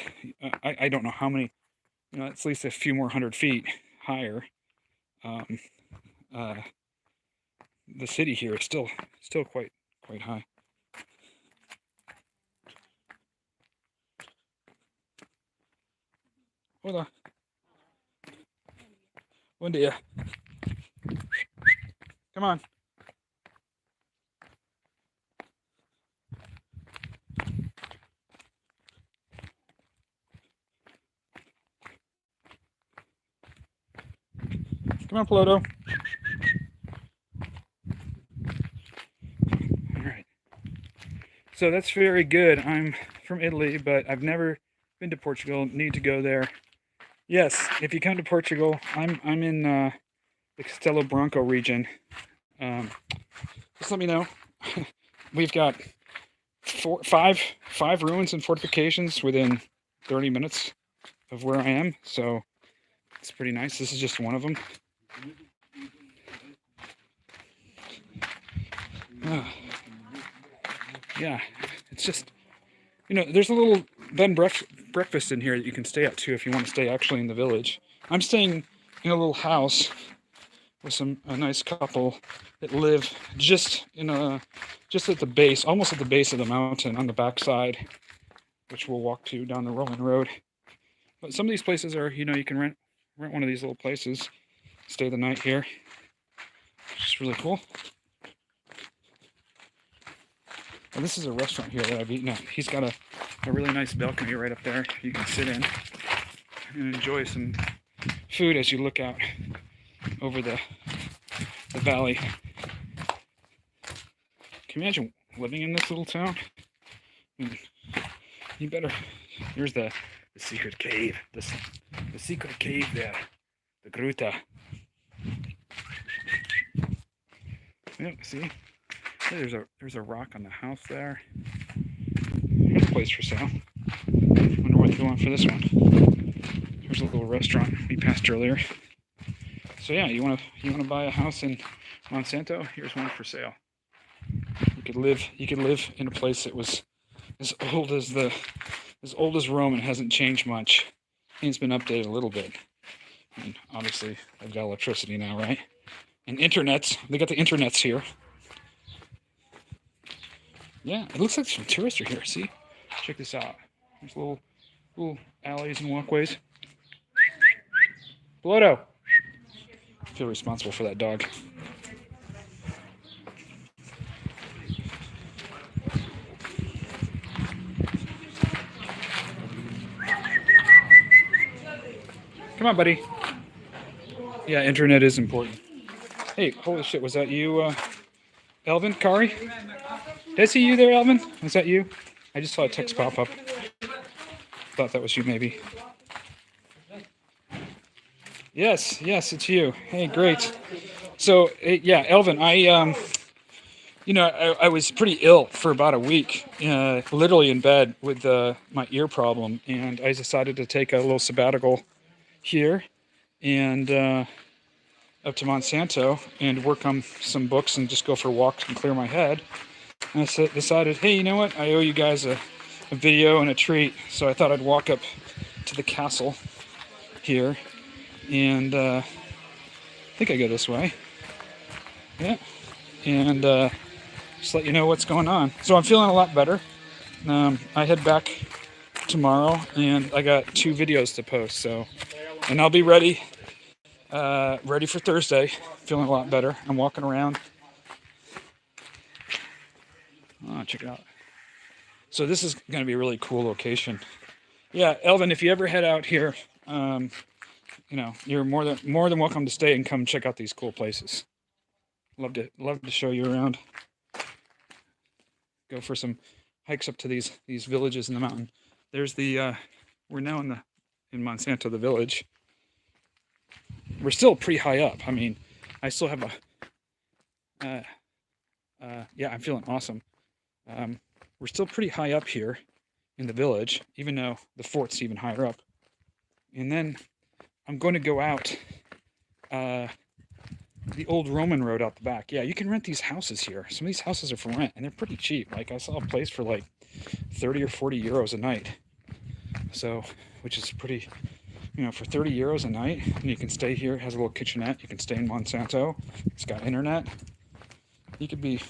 I don't know how many, it's at least a few more 100 feet higher, the city here is still quite high. Hola. Buen dia. Come on. Come on, Pluto. All right. So that's very good. I'm from Italy, but I've never been to Portugal. Need to go there. Yes, if you come to Portugal, I'm in the Castelo Branco region. Just let me know. We've got five ruins and fortifications within 30 minutes of where I am, so it's pretty nice. This is just one of them. Yeah, it's just, there's a little bed and breakfast in here that you can stay at too if you want to stay actually in the village. I'm staying in a little house with a nice couple that live just at the base, almost at the base of the mountain on the backside, which we'll walk to down the rolling road. But some of these places are, you can rent one of these little places, stay the night here, which is really cool. And this is a restaurant here that I've eaten at. He's got a really nice balcony right up there you can sit in and enjoy some food as you look out over the valley. Can you imagine living in this little town? You better. Here's the secret cave. The secret cave there. The gruta. Yeah, see? There's a rock on the house there. Here's a place for sale. Wonder what they want for this one. Here's a little restaurant we passed earlier. So yeah, you wanna buy a house in Monsanto? Here's one for sale. You could live in a place that was as old as Rome and hasn't changed much. And it's been updated a little bit. And obviously they've got electricity now, right? And internets. They got the internets here. Yeah, it looks like some tourists are here. See? Check this out. There's little alleys and walkways. Bloto! I feel responsible for that dog. Come on, buddy. Yeah, internet is important. Hey, holy shit, was that you, Elvin? Kari? Did I see you there, Elvin? Was that you? I just saw a text pop up. Thought that was you, maybe. Yes, it's you. Hey, great. So, yeah, Elvin, I was pretty ill for about a week, literally in bed with my ear problem, and I decided to take a little sabbatical here and up to Monsanto and work on some books and just go for walks and clear my head. And I decided, hey, you know what? I owe you guys a video and a treat, so I thought I'd walk up to the castle here, and I think I go this way. Yeah, and just let you know what's going on. So I'm feeling a lot better. I head back tomorrow, and I got 2 videos to post. So, and I'll be ready for Thursday. Feeling a lot better. I'm walking around. Oh, check it out. So this is going to be a really cool location. Yeah, Elvin, if you ever head out here, you're more than welcome to stay and come check out these cool places. Love to show you around. Go for some hikes up to these villages in the mountain. There's the we're now in Monsanto, the village. We're still pretty high up. I mean, I still have yeah, I'm feeling awesome. We're still pretty high up here in the village, even though the fort's even higher up. And then I'm going to go out the old Roman road out the back. Yeah, you can rent these houses here. Some of these houses are for rent, and they're pretty cheap. Like, I saw a place for like 30 or 40 euros a night. So, which is pretty, for 30 euros a night, and you can stay here. It has a little kitchenette. You can stay in Monsanto. It's got internet. You could be,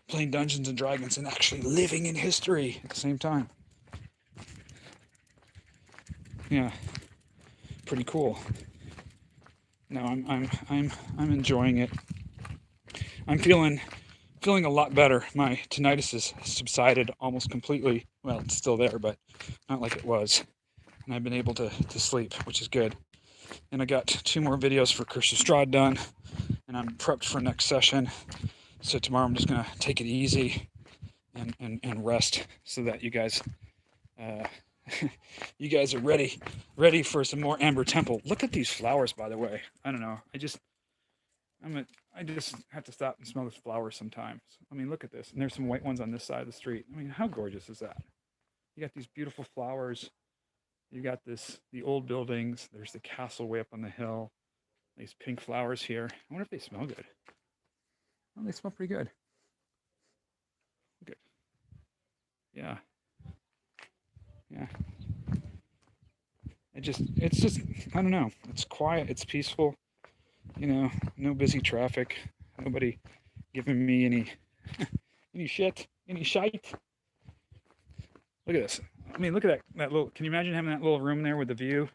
playing Dungeons and Dragons and actually living in history at the same time. Yeah, pretty cool. No, I'm enjoying it. I'm feeling a lot better. My tinnitus has subsided almost completely. Well, it's still there, but not like it was. And I've been able to sleep, which is good. And I got 2 more videos for Curse of Strahd done, and I'm prepped for next session. So tomorrow I'm just gonna take it easy and rest, so that you guys you guys are ready for some more Amber Temple. Look at these flowers, by the way. I don't know. I just have to stop and smell this flower sometimes. I mean, look at this. And there's some white ones on this side of the street. I mean, how gorgeous is that? You got these beautiful flowers. You got the old buildings. There's the castle way up on the hill. These pink flowers here. I wonder if they smell good. Oh, they smell pretty good. Look at, yeah. It's just, I don't know. It's quiet. It's peaceful. No busy traffic. Nobody giving me any shite. Look at this. I mean, look at that little. Can you imagine having that little room there with the view?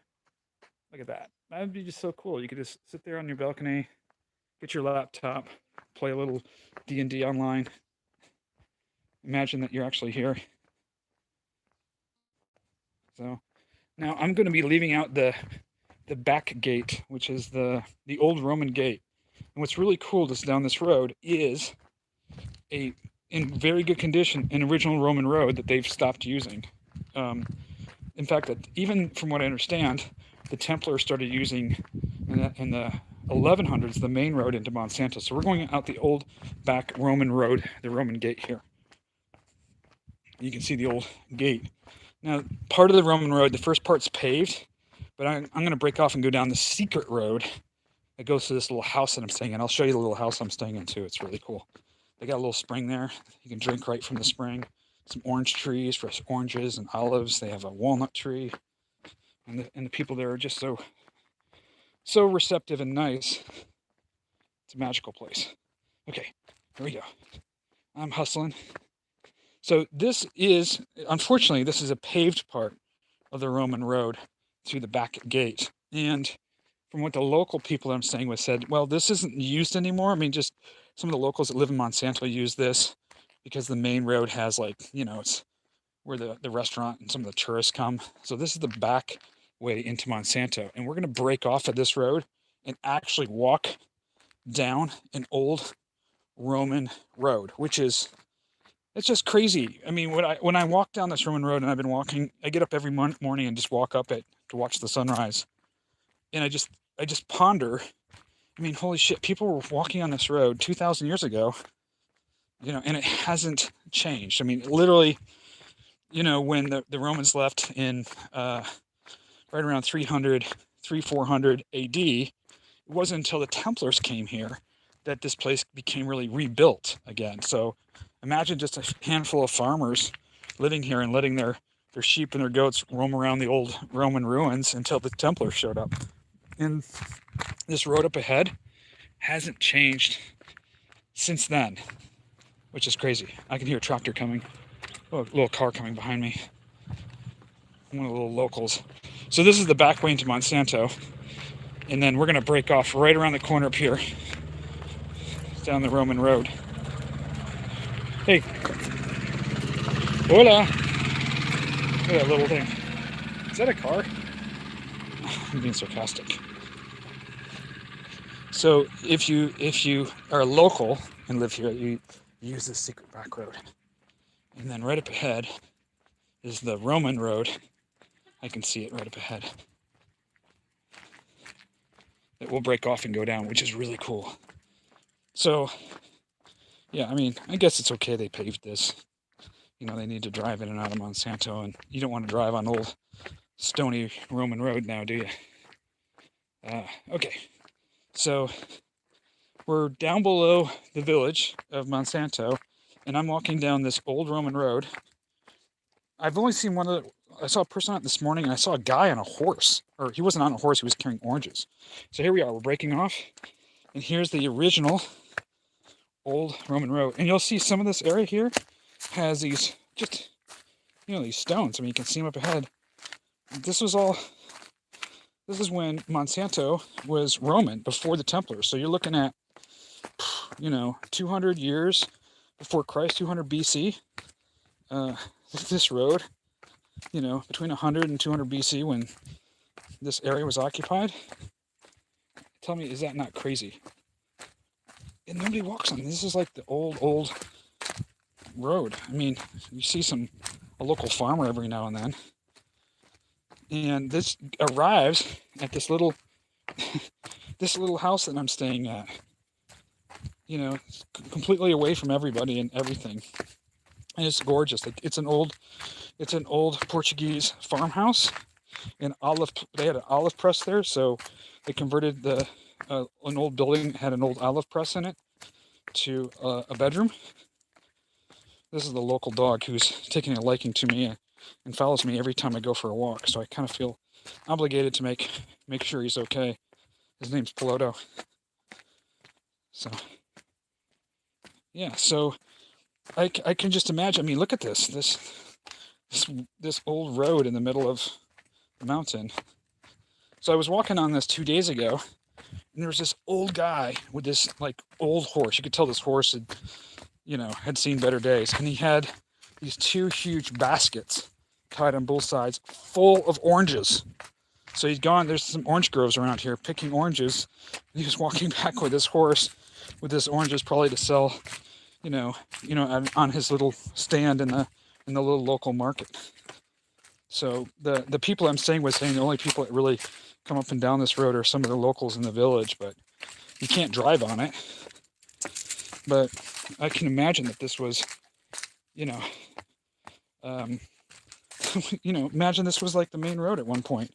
Look at that. That would be just so cool. You could just sit there on your balcony, get your laptop, play a little D&D online. Imagine that you're actually here. So now I'm going to be leaving out the back gate, which is the old Roman gate. And what's really cool just down this road is in very good condition, an original Roman road that they've stopped using. In fact, that even from what I understand, the Templars started using in the 1100s the main road into Monsanto. So we're going out the old back Roman road, the Roman gate here. You can see the old gate Now, part of the Roman road, the first part's paved, but I'm going to break off and go down the secret road that goes to this little house that I'm staying in. I'll show you the little house I'm staying in too. It's really cool. They got a little spring there. You can drink right from the spring. Some orange trees, fresh oranges and olives. They have a walnut tree. And the people there are just so receptive and nice. It's a magical place. Okay, here we go. I'm hustling. So this is, unfortunately, this is a paved part of the Roman road through the back gate. And from what the local people I'm staying with said, well, this isn't used anymore. I mean, just some of the locals that live in Monsanto use this because the main road has, like, you know, it's where the restaurant and some of the tourists come. So this is the back way into Monsanto. And we're going to break off of this road and actually walk down an old Roman road, which is, it's just crazy. I mean, when I walk down this Roman road, and I've been walking, I get up every morning and just walk up it to watch the sunrise. And I just ponder, I mean, holy shit, people were walking on this road 2,000 years ago, you know, and it hasn't changed. I mean, literally, you know, when the Romans left in right around 300, 400 AD, it wasn't until the Templars came here that this place became really rebuilt again. So imagine just a handful of farmers living here and letting their sheep and their goats roam around the old Roman ruins until the Templars showed up. And this road up ahead hasn't changed since then, which is crazy. I can hear a tractor coming. Oh, a little car coming behind me. One of the little locals. So this is the back way into Monsanto. And then we're going to break off right around the corner up here, down the Roman road. Hey. Hola. Look at that little thing. Is that a car? I'm being sarcastic. So if you are a local and live here, you use this secret back road. And then right up ahead is the Roman road. I can see it right up ahead. It will break off and go down, which is really cool. So, yeah, I mean, I guess it's okay they paved this. You know, they need to drive in and out of Monsanto, and you don't want to drive on old stony Roman road now, do you? Okay, so we're down below the village of Monsanto, and I'm walking down this old Roman road. I've only seen I saw a person out this morning, and I saw a guy on a horse. Or he wasn't on a horse, he was carrying oranges. So here we are, we're breaking off, and here's the original old Roman road. And you'll see some of this area here has these, just, you know, these stones. I mean, you can see them up ahead. This is when Monsanto was Roman, before the Templars. So you're looking at, you know, 200 years before Christ, 200 BC. This road, you know, between 100 and 200 BC when this area was occupied. Tell me, is that not crazy? And nobody walks on this. Is like the old road. I mean, you see a local farmer every now and then. And this arrives at this little house that I'm staying at. You know, completely away from everybody and everything. And it's gorgeous. Like, it's an old Portuguese farmhouse. And they had an olive press there, so they converted an old building that had an old olive press in it to a bedroom. This is the local dog who's taking a liking to me and follows me every time I go for a walk. So I kind of feel obligated to make sure he's okay. His name's Piloto. So yeah, so I can just imagine. I mean, look at this old road in the middle of the mountain. So I was walking on this 2 days ago, and there was this old guy with this, like, old horse. You could tell this horse had seen better days. And he had these two huge baskets tied on both sides full of oranges. So he'd gone, there's some orange groves around here, picking oranges. And he was walking back with his horse with this oranges, probably to sell, on his little stand in the little local market. So the people I'm staying with saying the only people that really come up and down this road are some of the locals in the village, but you can't drive on it. But I can imagine that this was, Imagine this was like the main road at one point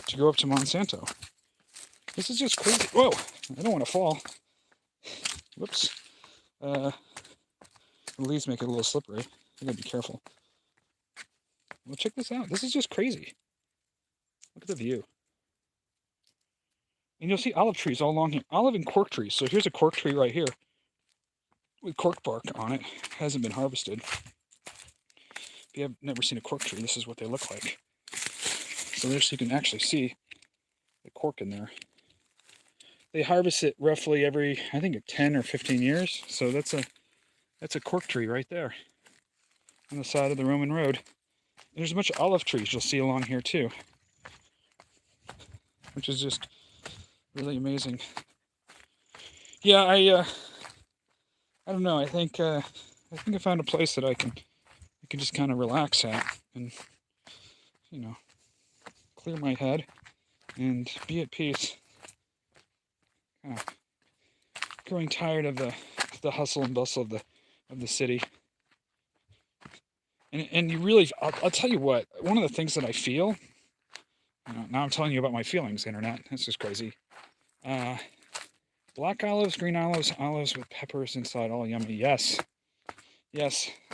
to go up to Monsanto. This is just crazy. Whoa, I don't want to fall. Whoops. The leaves make it a little slippery. I gotta be careful. Well, check this out. This is just crazy. Look at the view. And you'll see olive trees all along here. Olive and cork trees. So here's a cork tree right here with cork bark on it. Hasn't been harvested. If you have never seen a cork tree, this is what they look like. So there, so you can actually see the cork in there. They harvest it roughly every, I think, 10 or 15 years. So that's a cork tree right there on the side of the Roman road. And there's a bunch of olive trees you'll see along here too, which is just really amazing. Yeah, I don't know. I think I found a place that I can just kind of relax at and clear my head and be at peace. Kind of growing tired of the hustle and bustle of the city. And you really, I'll tell you what. One of the things that I feel. Now I'm telling you about my feelings, internet. This is crazy. Black olives, green olives, olives with peppers inside, all yummy. Yes.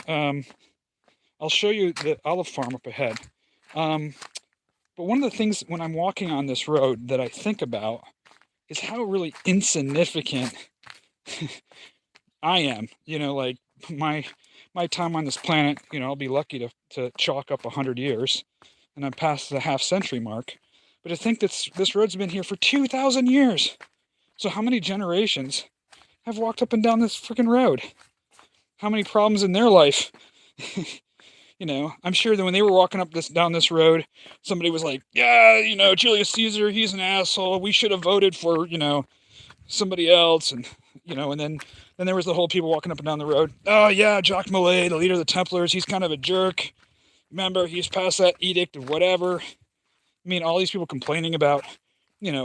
I'll show you the olive farm up ahead. But one of the things when I'm walking on this road that I think about is how really insignificant I am. Like my time on this planet, I'll be lucky to chalk up 100 years, and I'm past the half-century mark. But to think that this road's been here for 2,000 years. So how many generations have walked up and down this freaking road? How many problems in their life? I'm sure that when they were walking down this road, somebody was like, yeah, Julius Caesar, he's an asshole. We should have voted for, somebody else. And, and then there was the whole people walking up and down the road. Oh, yeah, Jacques Molay, the leader of the Templars, he's kind of a jerk. Remember, he's passed that edict of whatever. I mean, all these people complaining about,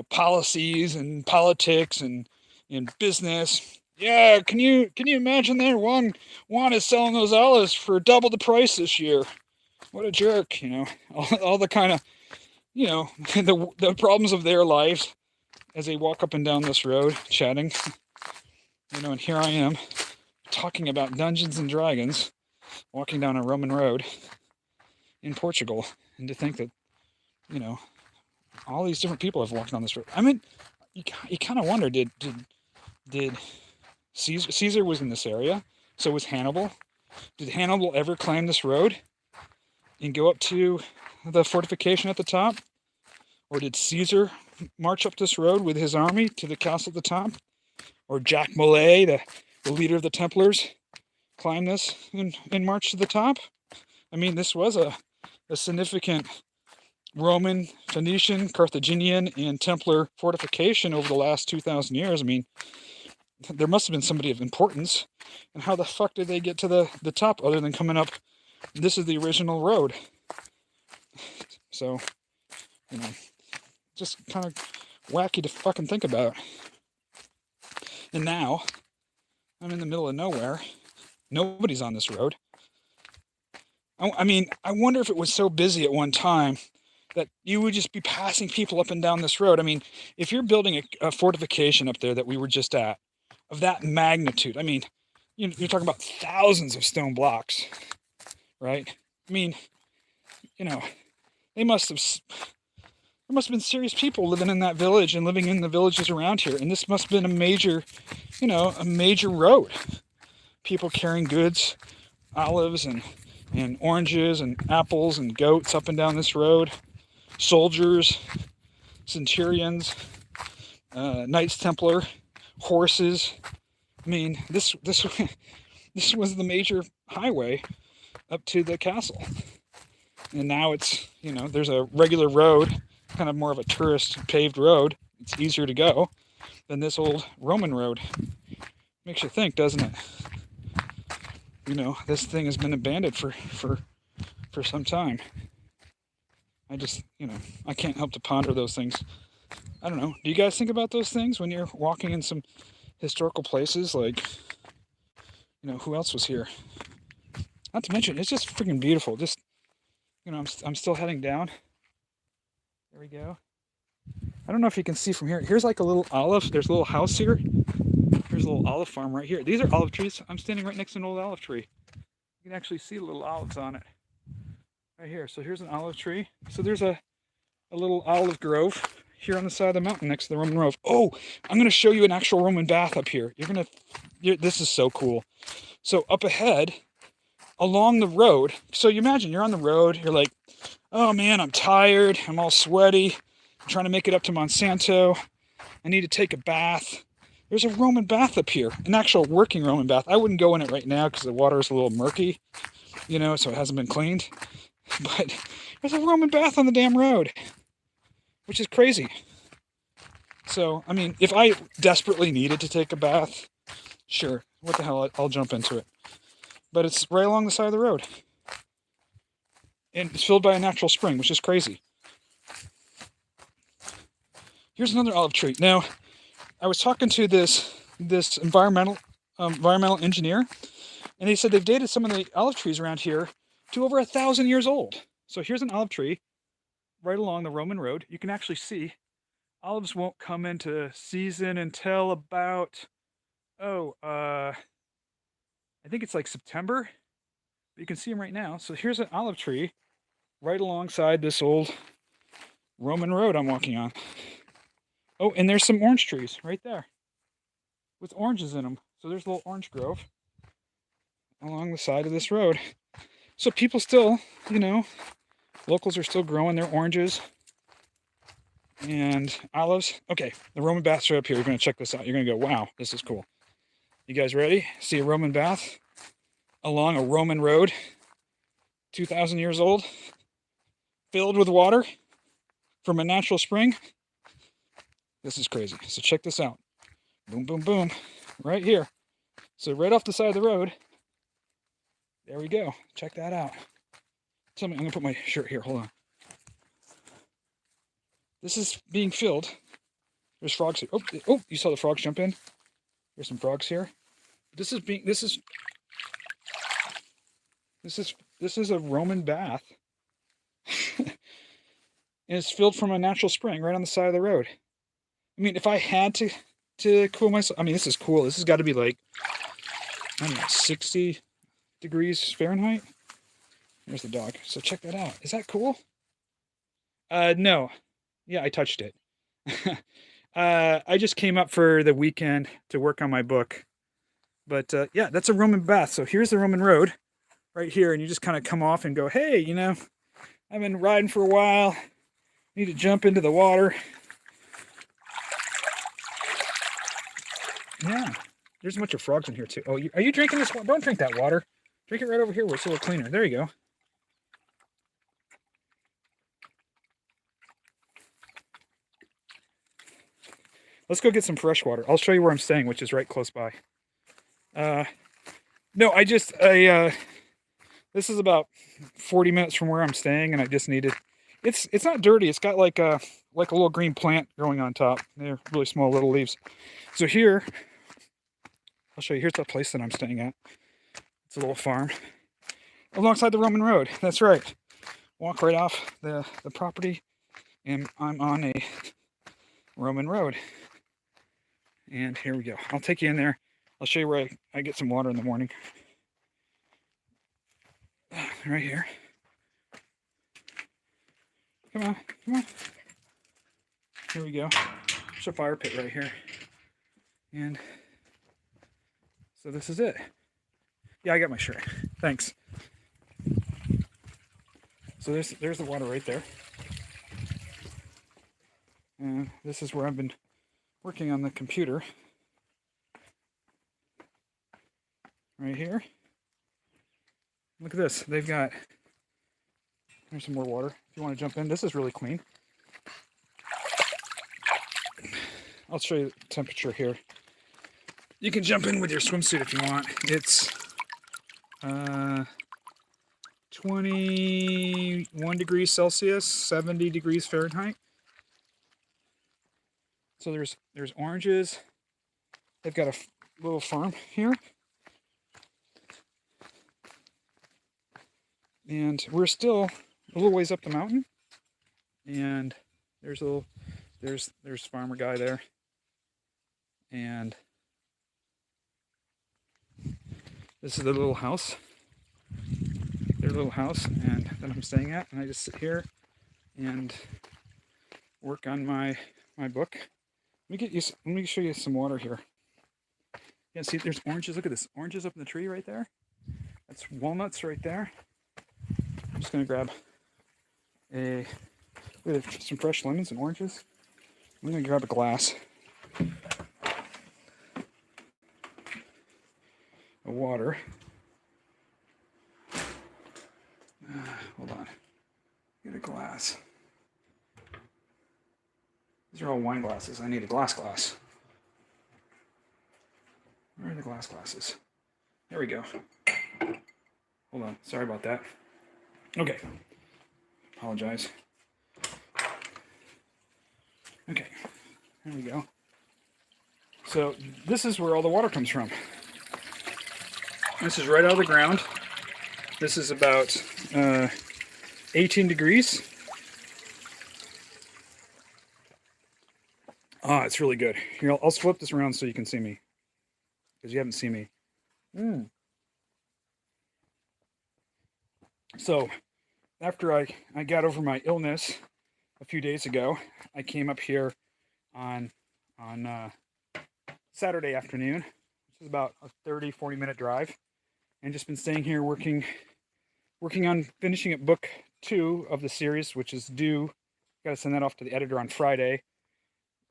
policies and politics and business. Yeah, can you imagine that? Juan is selling those olives for double the price this year. What a jerk, all the kind of, the problems of their lives as they walk up and down this road chatting. And here I am talking about Dungeons and Dragons, walking down a Roman road in Portugal. And to think that, all these different people have walked on this road. I mean, you kind of wonder, did Caesar was in this area, so was Hannibal. Did Hannibal ever climb this road and go up to the fortification at the top? Or did Caesar march up this road with his army to the castle at the top? Or Jacques Molay, the leader of the Templars, climb this and march to the top? I mean, this was a significant Roman, Phoenician, Carthaginian, and Templar fortification over the last 2,000 years. I mean, there must have been somebody of importance. And how the fuck did they get to the top other than coming up? This is the original road. So, just kind of wacky to fucking think about. And now, I'm in the middle of nowhere. Nobody's on this road. I mean, I wonder if it was so busy at one time that you would just be passing people up and down this road. I mean, if you're building a fortification up there that we were just at, of that magnitude, I mean, you're talking about thousands of stone blocks, right? I mean, there must have been serious people living in that village and living in the villages around here. And this must have been a major road. People carrying goods, olives and oranges and apples and goats up and down this road. Soldiers, centurions, Knights Templar, horses. I mean, this was the major highway up to the castle. And now it's, there's a regular road, kind of more of a tourist paved road. It's easier to go than this old Roman road. Makes you think, doesn't it? This thing has been abandoned for some time. I just, I can't help to ponder those things. I don't know. Do you guys think about those things when you're walking in some historical places? Like, who else was here? Not to mention, it's just freaking beautiful. Just, I'm still heading down. There we go. I don't know if you can see from here. Here's like a little olive. There's a little house here. Here's a little olive farm right here. These are olive trees. I'm standing right next to an old olive tree. You can actually see the little olives on it right here. So here's an olive tree. So there's a little olive grove here on the side of the mountain next to the Roman road. Oh, I'm going to show you an actual Roman bath up here. This is so cool. So up ahead, along the road, so you imagine you're on the road, you're like, oh man, I'm tired, I'm all sweaty, I'm trying to make it up to Monsanto, I need to take a bath. There's a Roman bath up here, an actual working Roman bath. I wouldn't go in it right now because the water is a little murky, so it hasn't been cleaned. But there's a Roman bath on the damn road, which is crazy. So, I mean, if I desperately needed to take a bath, sure, what the hell, I'll jump into it. But it's right along the side of the road. And it's filled by a natural spring, which is crazy. Here's another olive tree. Now, I was talking to this environmental engineer, and they said they've dated some of the olive trees around here to over 1,000 years old. So here's an olive tree right along the Roman road. You can actually see olives won't come into season until about, I think it's like September. But you can see them right now. So here's an olive tree right alongside this old Roman road I'm walking on. Oh, and there's some orange trees right there with oranges in them. So there's a little orange grove along the side of this road. So people still, locals are still growing their oranges and olives. Okay, the Roman baths are up here. You're going to check this out. You're going to go, wow, this is cool. You guys ready? See a Roman bath along a Roman road, 2,000 years old, filled with water from a natural spring. This is crazy. So check this out. Boom, boom, boom. Right here. So right off the side of the road. There we go. Check that out. Tell me, I'm going to put my shirt here. Hold on. This is being filled. There's frogs here. Oh, you saw the frogs jump in? There's some frogs here. This is a Roman bath. And it's filled from a natural spring right on the side of the road. I mean, if I had to cool myself, I mean, this is cool. This has got to be like, I don't know, 60 degrees Fahrenheit. There's the dog. So check that out. Is that cool? No. Yeah, I touched it. I just came up for the weekend to work on my book. But yeah, that's a Roman bath. So here's the Roman road right here. And you just kind of come off and go, hey, I've been riding for a while. Need to jump into the water. Yeah, there's a bunch of frogs in here too. Oh, are you drinking this water? Don't drink that water. Drink it right over here where it's a little cleaner. There you go. Let's go get some fresh water. I'll show you where I'm staying, which is right close by. No, this is about 40 minutes from where I'm staying, and I just needed. It's not dirty. It's got like a little green plant growing on top. They're really small little leaves. So here, I'll show you. Here's the place that I'm staying at. It's a little farm alongside the Roman road. That's right. Walk right off the property, and I'm on a Roman road. And here we go. I'll take you in there. I'll show you where I get some water in the morning. Right here. Come on, come on. Here we go. There's a fire pit right here. And so this is it. Yeah, I got my shirt. Thanks. So there's the water right there. And this is where I've been working on the computer. Right here. Look at this. They've got, here's some more water if you want to jump in. This is really clean. I'll show you the temperature here. You can jump in with your swimsuit if you want. It's 21 degrees Celsius, 70 degrees Fahrenheit. So there's oranges. They've got a little farm here. And we're still a little ways up the mountain, and there's a little, there's farmer guy there, and this is their little house, and that I'm staying at, and I just sit here and work on my book. Let me show you some water here. Yeah, see, there's oranges. Look at this, oranges up in the tree right there. That's walnuts right there. I'm just gonna grab some fresh lemons and oranges. I'm gonna grab a glass of water. Hold on. Get a glass. These are all wine glasses. I need a glass. Where are the glass glasses? There we go. Hold on. Sorry about that. Okay. Apologize. Okay. There we go. So this is where all the water comes from. This is right out of the ground. This is about 18 degrees. Ah, it's really good. Here, I'll flip this around so you can see me, because you haven't seen me. So, after I got over my illness a few days ago, I came up here on Saturday afternoon, which is about a 30-40 minute drive, and just been staying here working on finishing up book 2 of the series, which is due. Got to send that off to the editor on Friday.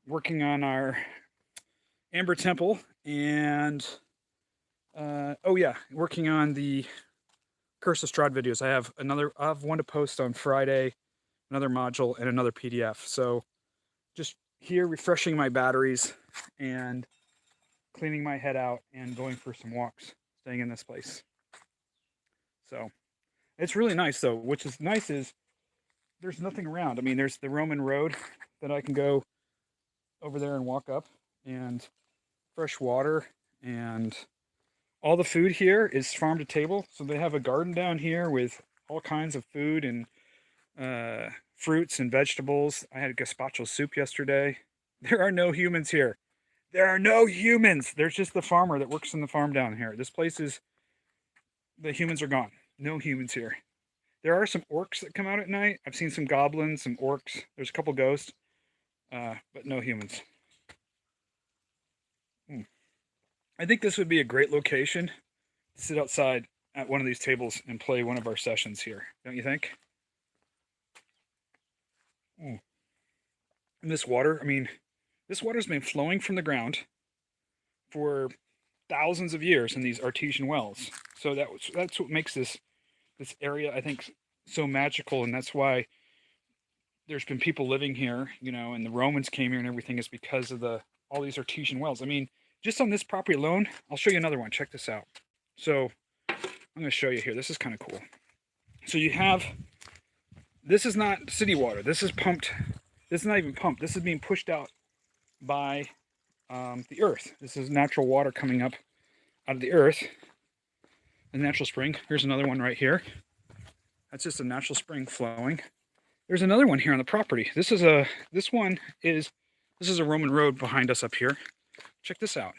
Working on our Amber Temple, and working on the Curse of Strahd videos. I have one to post on Friday, another module, and another PDF. So just here refreshing my batteries and cleaning my head out and going for some walks, staying in this place. So it's really nice though. Which is nice is there's nothing around. I mean, there's the Roman road that I can go over there and walk up, and fresh water, and all the food here is farm to table. So they have a garden down here with all kinds of food and fruits and vegetables. I had gazpacho soup yesterday. There are no humans here. There are no humans. There's just the farmer that works in the farm down here. This place is, the humans are gone. No humans here. There are some orcs that come out at night. I've seen some goblins, some orcs. There's a couple ghosts. But no humans. I think this would be a great location to sit outside at one of these tables and play one of our sessions here. Don't you think? And this water, I mean, this water's been flowing from the ground for thousands of years in these artesian wells. So that's what makes this area, I think, so magical, and that's why there's been people living here, and the Romans came here and everything, is because of all these artesian wells. I mean, just on this property alone, I'll show you another one. Check this out. So I'm going to show you here. This is kind of cool. So you have, this is not city water. This is pumped. This is not even pumped. This is being pushed out by the earth. This is natural water coming up out of the earth. A natural spring. Here's another one right here. That's just a natural spring flowing. There's another one here on the property. This is a Roman road behind us up here. Check this out.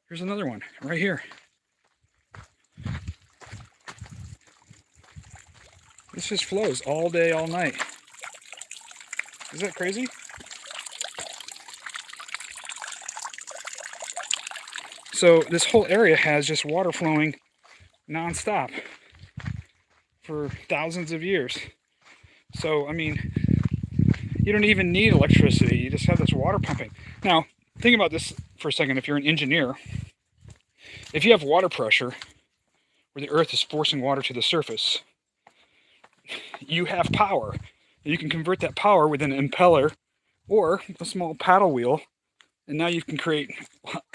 Here's another one right here. This just flows all day, all night. Is that crazy? So this whole area has just water flowing nonstop for thousands of years. So, I mean, you don't even need electricity. You just have this water pumping. Now, think about this for a second. If you're an engineer, if you have water pressure where the earth is forcing water to the surface, you have power. You can convert that power with an impeller or a small paddle wheel, and now you can create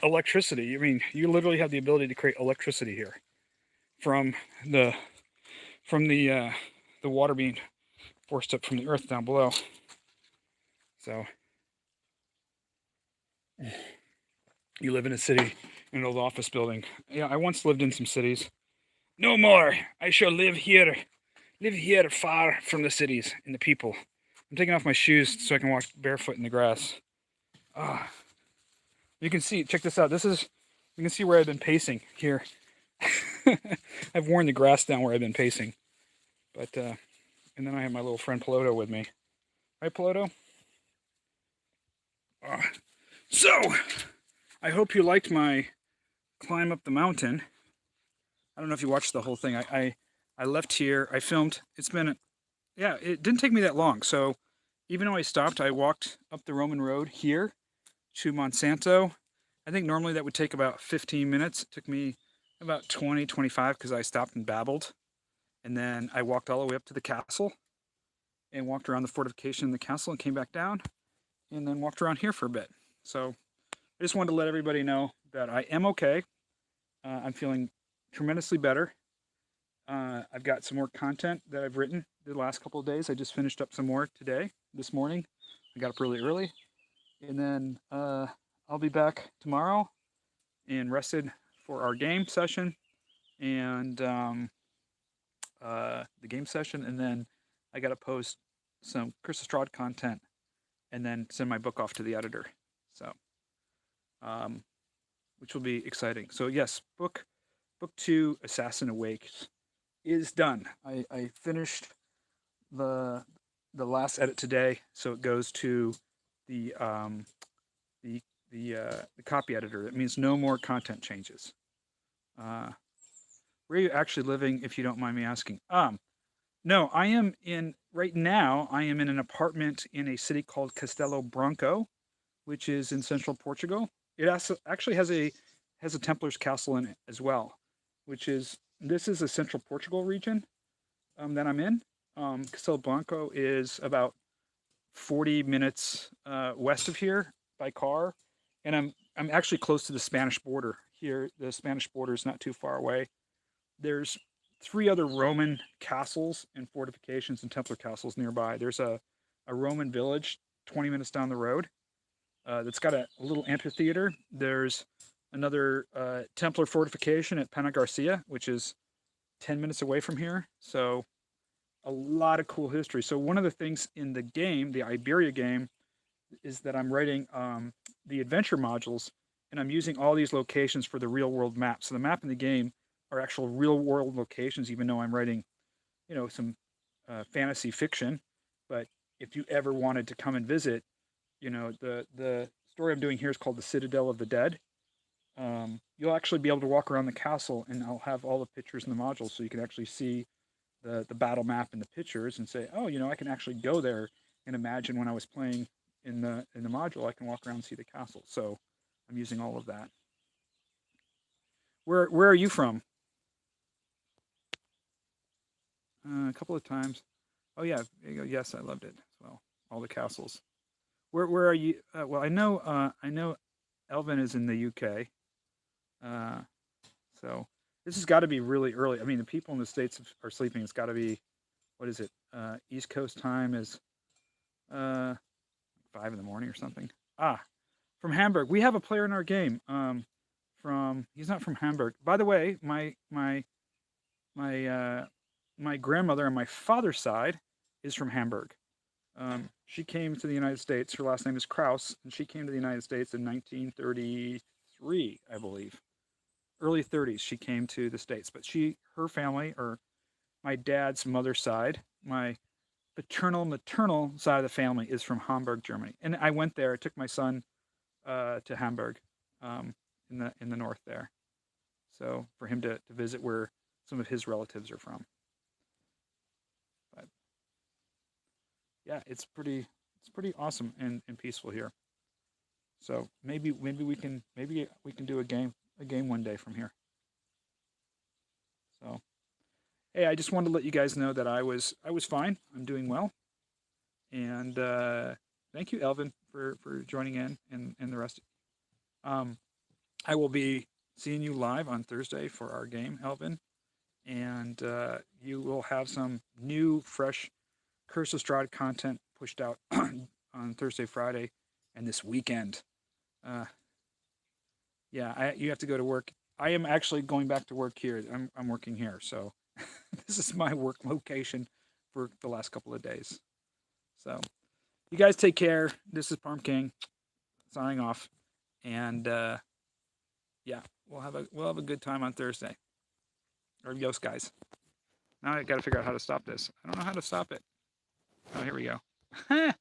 electricity. I mean, you literally have the ability to create electricity here from the water being forced up from the earth down below. So you live in a city, in an old office building. Yeah, I once lived in some cities. No more. I shall live here live here far from the cities and the people. I'm taking off my shoes so I can walk barefoot in the grass. Ah, you can see, check this out. You can see where I've been pacing here. I've worn the grass down where I've been pacing. But, and then I have my little friend Peloto with me. Right, Peloto? So, I hope you liked my climb up the mountain. I don't know if you watched the whole thing. I left here. I filmed. It's been, yeah, it didn't take me that long. So, even though I stopped, I walked up the Roman road here to Monsanto. I think normally that would take about 15 minutes. It took me about 20, 25 because I stopped and babbled. And then I walked all the way up to the castle and walked around the fortification in the castle and came back down and then walked around here for a bit. So I just wanted to let everybody know that I am okay. I'm feeling tremendously better. I've got some more content that I've written the last couple of days. I just finished up some more today, this morning. I got up really early. And then I'll be back tomorrow and rested for our game session and the game session. And then I got to post some Chris Estrad content and then send my book off to the editor. So, which will be exciting. So yes, book 2, Assassin Awakes, is done. I finished the last edit today, so it goes to the copy editor. That means no more content changes. Where are you actually living, if you don't mind me asking? No, I am in right now. I am in an apartment in a city called Castelo Branco, which is in central Portugal. It actually has a Templar's castle in it as well, this is a central Portugal region that I'm in. Castelo Branco is about 40 minutes west of here by car, and I'm actually close to the Spanish border here. The Spanish border is not too far away. There's 3 other Roman castles and fortifications and Templar castles nearby. There's a Roman village 20 minutes down the road that's got a little amphitheater. There's another Templar fortification at Pena Garcia, which is 10 minutes away from here. So a lot of cool history. So one of the things in the game, the Iberia game, is that I'm writing the adventure modules, and I'm using all these locations for the real world map. So the map in the game are actual real world locations, even though I'm writing, some fantasy fiction. But if you ever wanted to come and visit, the story I'm doing here is called The Citadel of the Dead. You'll actually be able to walk around the castle, and I'll have all the pictures in the modules, so you can actually see the battle map and the pictures, and say, oh, I can actually go there and imagine when I was playing in the module, I can walk around and see the castle. So I'm using all of that. Where are you from? A couple of times. Oh yeah, there you go. Yes, I loved it as well. All the castles. Where are you? Well, I know Elvin is in the UK. So this has got to be really early. I mean, the people in the States are sleeping. It's got to be, what is it? East Coast time is 5 in the morning or something. From Hamburg. We have a player in our game. He's not from Hamburg. By the way, my grandmother on my father's side is from Hamburg. She came to the United States. Her last name is Kraus, and she came to the United States in 1933, I believe. Early 30s, she came to the States. But her family, or my dad's mother's side, my maternal side of the family is from Hamburg, Germany. And I went there. I took my son to Hamburg in the north there. So for him to visit where some of his relatives are from. But yeah, it's pretty awesome and peaceful here. So maybe we can do a game one day from here. So hey, I just wanted to let you guys know that I was fine. I'm doing well, and thank you, Elvin, for joining in and the rest. I will be seeing you live on Thursday for our game, Elvin, and you will have some new, fresh Curse of Strahd content pushed out on Thursday, Friday, and this weekend. You have to go to work. I am actually going back to work here. I'm working here, so This is my work location for the last couple of days. So, you guys take care. This is Parm King signing off, and yeah, we'll have a good time on Thursday. Adios, guys. Now I got to figure out how to stop this. I don't know how to stop it. Oh, here we go.